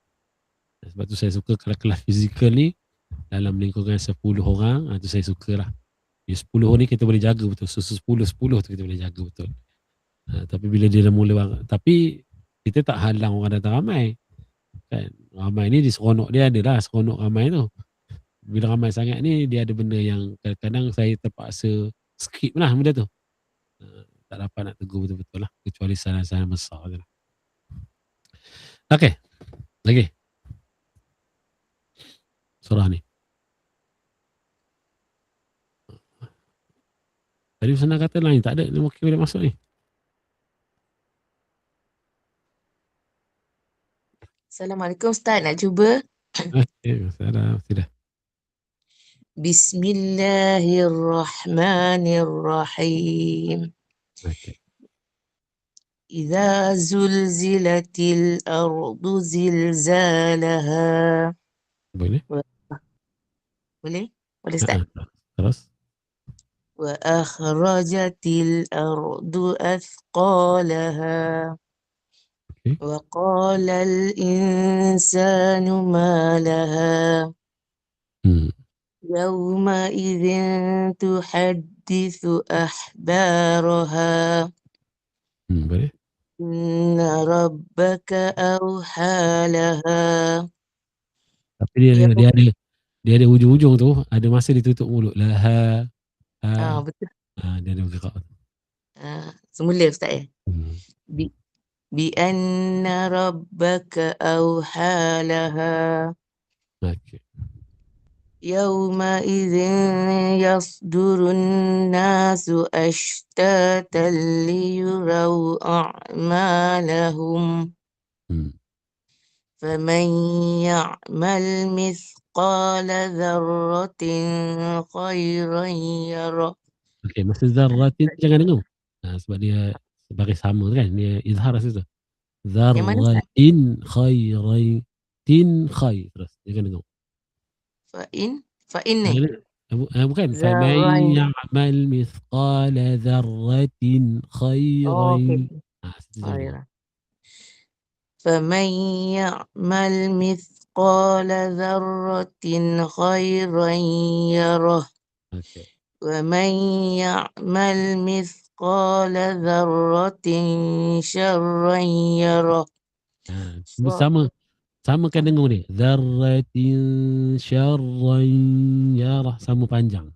Sebab tu saya suka kalau kelas fizikal ni dalam lingkungan 10 orang, tu saya sukalah. 10 ni kita boleh jaga betul. 10 tu kita boleh jaga betul. Tapi bila dia dah mula, tapi kita tak halang orang datang ramai. Kan? Ramai ni seronok dia ada lah, seronok ramai tu. Bila ramai sangat ni, dia ada benda yang kadang-kadang saya terpaksa skip lah benda tu. Tak dapat nak tegur betul-betul lah. Kecuali salah-salah besar je lah. Okay. Lagi. Surah ni. Tadi Ustaz kata lain, tak ada. Dia mungkin boleh masuk ni. Assalamualaikum Ustaz, nak cuba? Okay, salam. Sudah. Bismillahirrahmanirrahim. Okay. Idza zulzilatil ardu zilzalaha. Boleh? Boleh? Boleh Ustaz? Terus? Wa akhrajatil ardu athqalaha. Okay. Wa qala al-insanu ma laha. Yawma idzin tuhaddithu ahbaraha. Boleh? Inna rabbaka awhalaha. Tapi dia ada hujung-hujung tu, ada masa dia tutup mulut. Laha. Betul. Dia ada gerak. Semula Ustaz ya. Bi anna rabbaka awhalaha. Okay. Yawma idzin yasdurun nasu ashtatan liyuraw a'malahum. Faman ya'mal mithqala dzarratin khairan yarah. Okay, masa zarratin jangan dengar. Sebab dia sebagai sama kan, dia izhar situ. Zarratin khairatin khair. Terus jangan dengar. Fa'in ni. Bukan. Faman ya'mal mithqala dzarratin khairan. Khairan. Faman ya'mal mithqala dzarratin khairan yarah. Okay. Wa man ya'mal mithqala dzarratin syarran yarah. Sama kan dengar dia. Dzarratin syarran yarah. Sama panjang.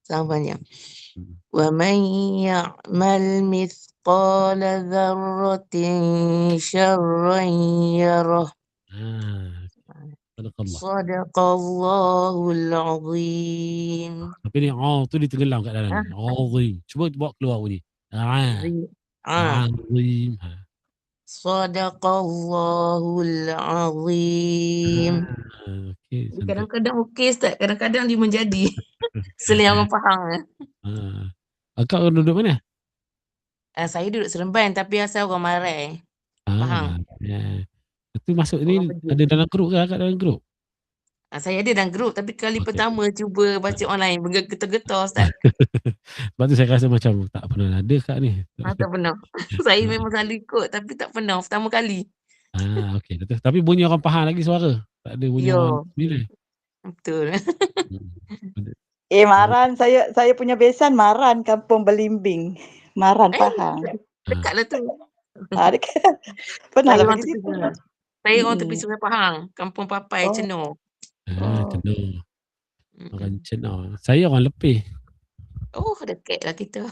Sama panjang. Wa man ya'mal mithqala dzarratin syarran yarah. Sadaqallahul azim. Tapi ni tu ditenggelam kat dalam ni. Azim. Cuba bawa keluar bunyi. Azim. Sadaqallahul azim. Okay, kadang-kadang okey Ustaz, kadang-kadang dia menjadi selain orang faham. Kau duduk mana? Saya duduk Seremban tapi asal orang Marai. Faham? Itu masuk ni ada dalam grup ke? Kat dalam grup? Saya ada dalam grup tapi kali pertama cuba baca online bergetar-getar Ustaz. Sebab tu saya rasa macam tak pernah ada kat ni. Tak pernah. Saya memang selalu ikut tapi tak pernah pertama kali. Okey. Tapi bunyi orang faham lagi suara. Tak ada bunyi orang sendiri. Betul. Maran, saya punya besan Maran, Kampung Belimbing. Maran Pahang. Dekatlah tu. Dekat. Pernah lah pergi situ. Saya orang tepi Sungai Pahang, Kampung Papai, Cenor. Cenor. Orang Cenor. Saya orang Lepih. Dekatlah kita.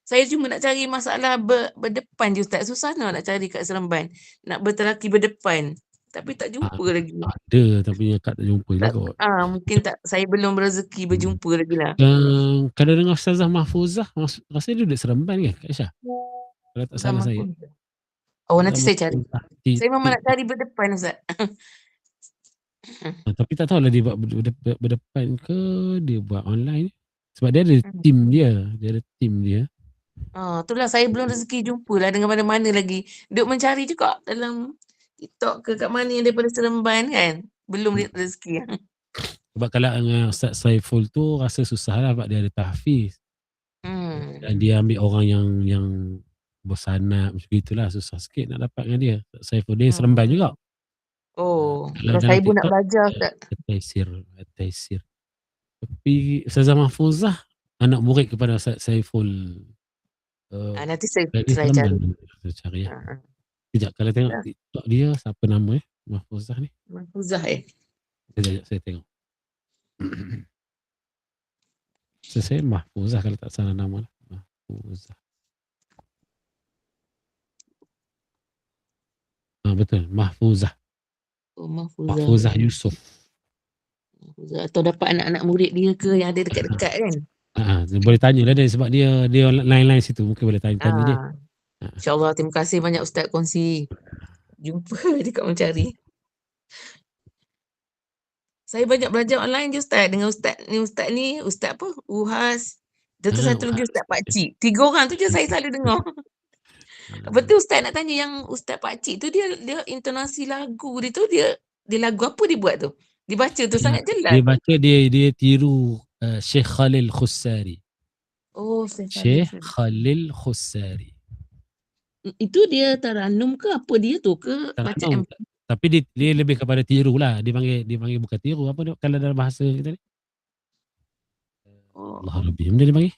Saya cuma nak cari masalah berdepan je Ustaz. Susah nak cari kat Seremban. Nak bertelaki berdepan. Tapi tak jumpa lagi. Ada tapi tak jumpa lagi kot. Mungkin tak, saya belum berezeki berjumpa lagi lah. Kalau dengar Ustazah Mahfuzah, rasa dia duduk Seremban ke Kak Aisyah? Kalau tak salah saya. Nanti saya cari. Saya memang nak cari berdepan Ustaz. Tapi tak tahulah dia buat berdepan ke dia buat online. Sebab dia ada tim dia. Dia ada tim dia. Itulah saya belum rezeki jumpalah dengan mana-mana lagi. Duk mencari juga dalam TikTok ke kat mana yang daripada Seremban kan. Belum rezeki. Sebab kalau dengan Ustaz Saiful tu rasa susah lah sebab dia ada tahfiz. Dan dia ambil orang yang bersanad macam itulah, susah sikit nak dapat dengan dia. Ustaz Saiful dia Seremban juga. Kalau saya pun nak belajar Ustaz. Taisir. Tapi Ustazah Mahfuzah anak murid kepada Ustaz Saiful. Nanti saya Seremban. cari. Saya cari ya. Sekejap kalau tengok TikTok dia siapa nama Mahfuzah ni? Mahfuzah Sekejap saya tengok. Saya Mahfuzah kalau tak salah nama. Mahfuzah. Betul, Mahfuzah. Mahfuzah Yusof. Atau dapat anak-anak murid dia ke yang ada dekat-dekat kan. Boleh tanya lah dia sebab dia line-line situ, mungkin boleh tanya dia. InsyaAllah, terima kasih banyak Ustaz kongsi. Jumpa dekat mencari. Saya banyak belajar online je Ustaz. Dengan Ustaz ni, Ustaz apa? Uhas. Dia tu satu lagi Ustaz Pakcik. 3 orang tu je saya selalu dengar. Betul Ustaz, nak tanya yang Ustaz Pakcik tu dia intonasi lagu dia tu, dia lagu apa dia buat tu? Dia baca tu sangat jelas. Dia baca, dia tiru Syekh Khalil Khussari. Syekh Khalil Khussari. Itu dia taranum ke apa dia tu ke bacaan? Tapi dia lebih kepada tiru lah. Dia panggil bukan tiru, apa dia kalau dalam bahasa kita ni? Allah lebih. Benda dia panggil.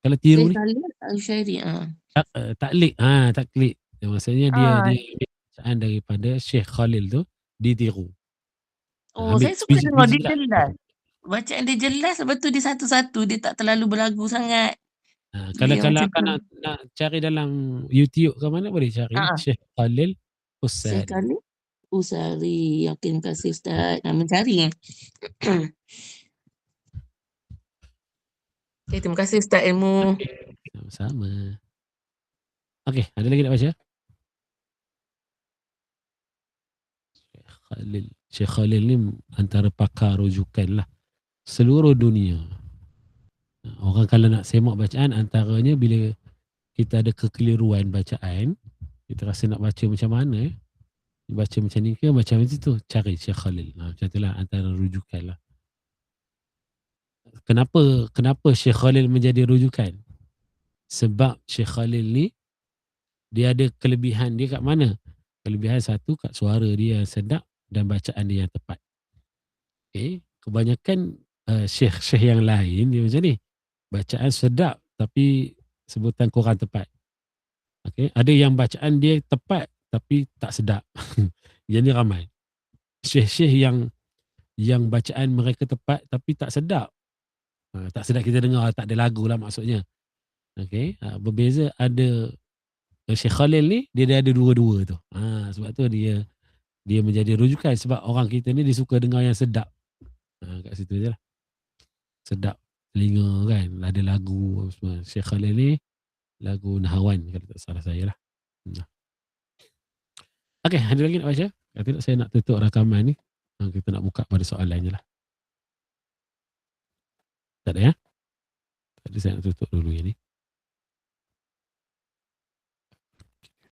Kalau tiru ni. Al-Syairi. Taklid. Taklid. Maksudnya dia bacaan daripada Syekh Khalil tu ditiru. Saya suka dengar dia jelas. Bacaan dia jelas, betul dia satu-satu, dia tak terlalu berlagu sangat. Kalau akan nak cari dalam YouTube ke mana boleh cari Syekh Khalil Khussari. Syekh Khalil Khussari. Terima kasih Ustaz nak mencari. Okay, terima kasih Ustaz ilmu. Sama-sama. Okey, ada lagi nak baca? Syekh Khalil ni antara pakar rujukan lah seluruh dunia. Orang kalau nak semak bacaan, antaranya bila kita ada kekeliruan bacaan, kita rasa nak baca macam mana, baca macam ni ke macam itu, cari Syekh Khalil. Macam itulah antara rujukan lah. Kenapa Syekh Khalil menjadi rujukan? Sebab Syekh Khalil ni dia ada kelebihan dia kat mana? Kelebihan satu kat suara dia yang sedap dan bacaan dia yang tepat. Okay. Kebanyakan syekh yang lain dia macam ni. Bacaan sedap tapi sebutan kurang tepat. Okay. Ada yang bacaan dia tepat tapi tak sedap. Jadi ramai. Syekh-syekh yang bacaan mereka tepat tapi tak sedap. Tak sedap kita dengar, tak ada lagu lah maksudnya. Okay. Berbeza ada Syekh Khalil ni, dia ada dua-dua tu. Sebab tu dia menjadi rujukan sebab orang kita ni dia suka dengar yang sedap. Kat situ je lah. Sedap telinga kan, ada lagu semua. Syekh Khalil ni lagu Nahawan kalau tak salah saya lah. Okey, ada lagi nak baca? Kalau tidak saya nak tutup rakaman ni. Kita nak buka pada soalan je lah. Tak ada ya? Tadi saya nak tutup dulu yang ni.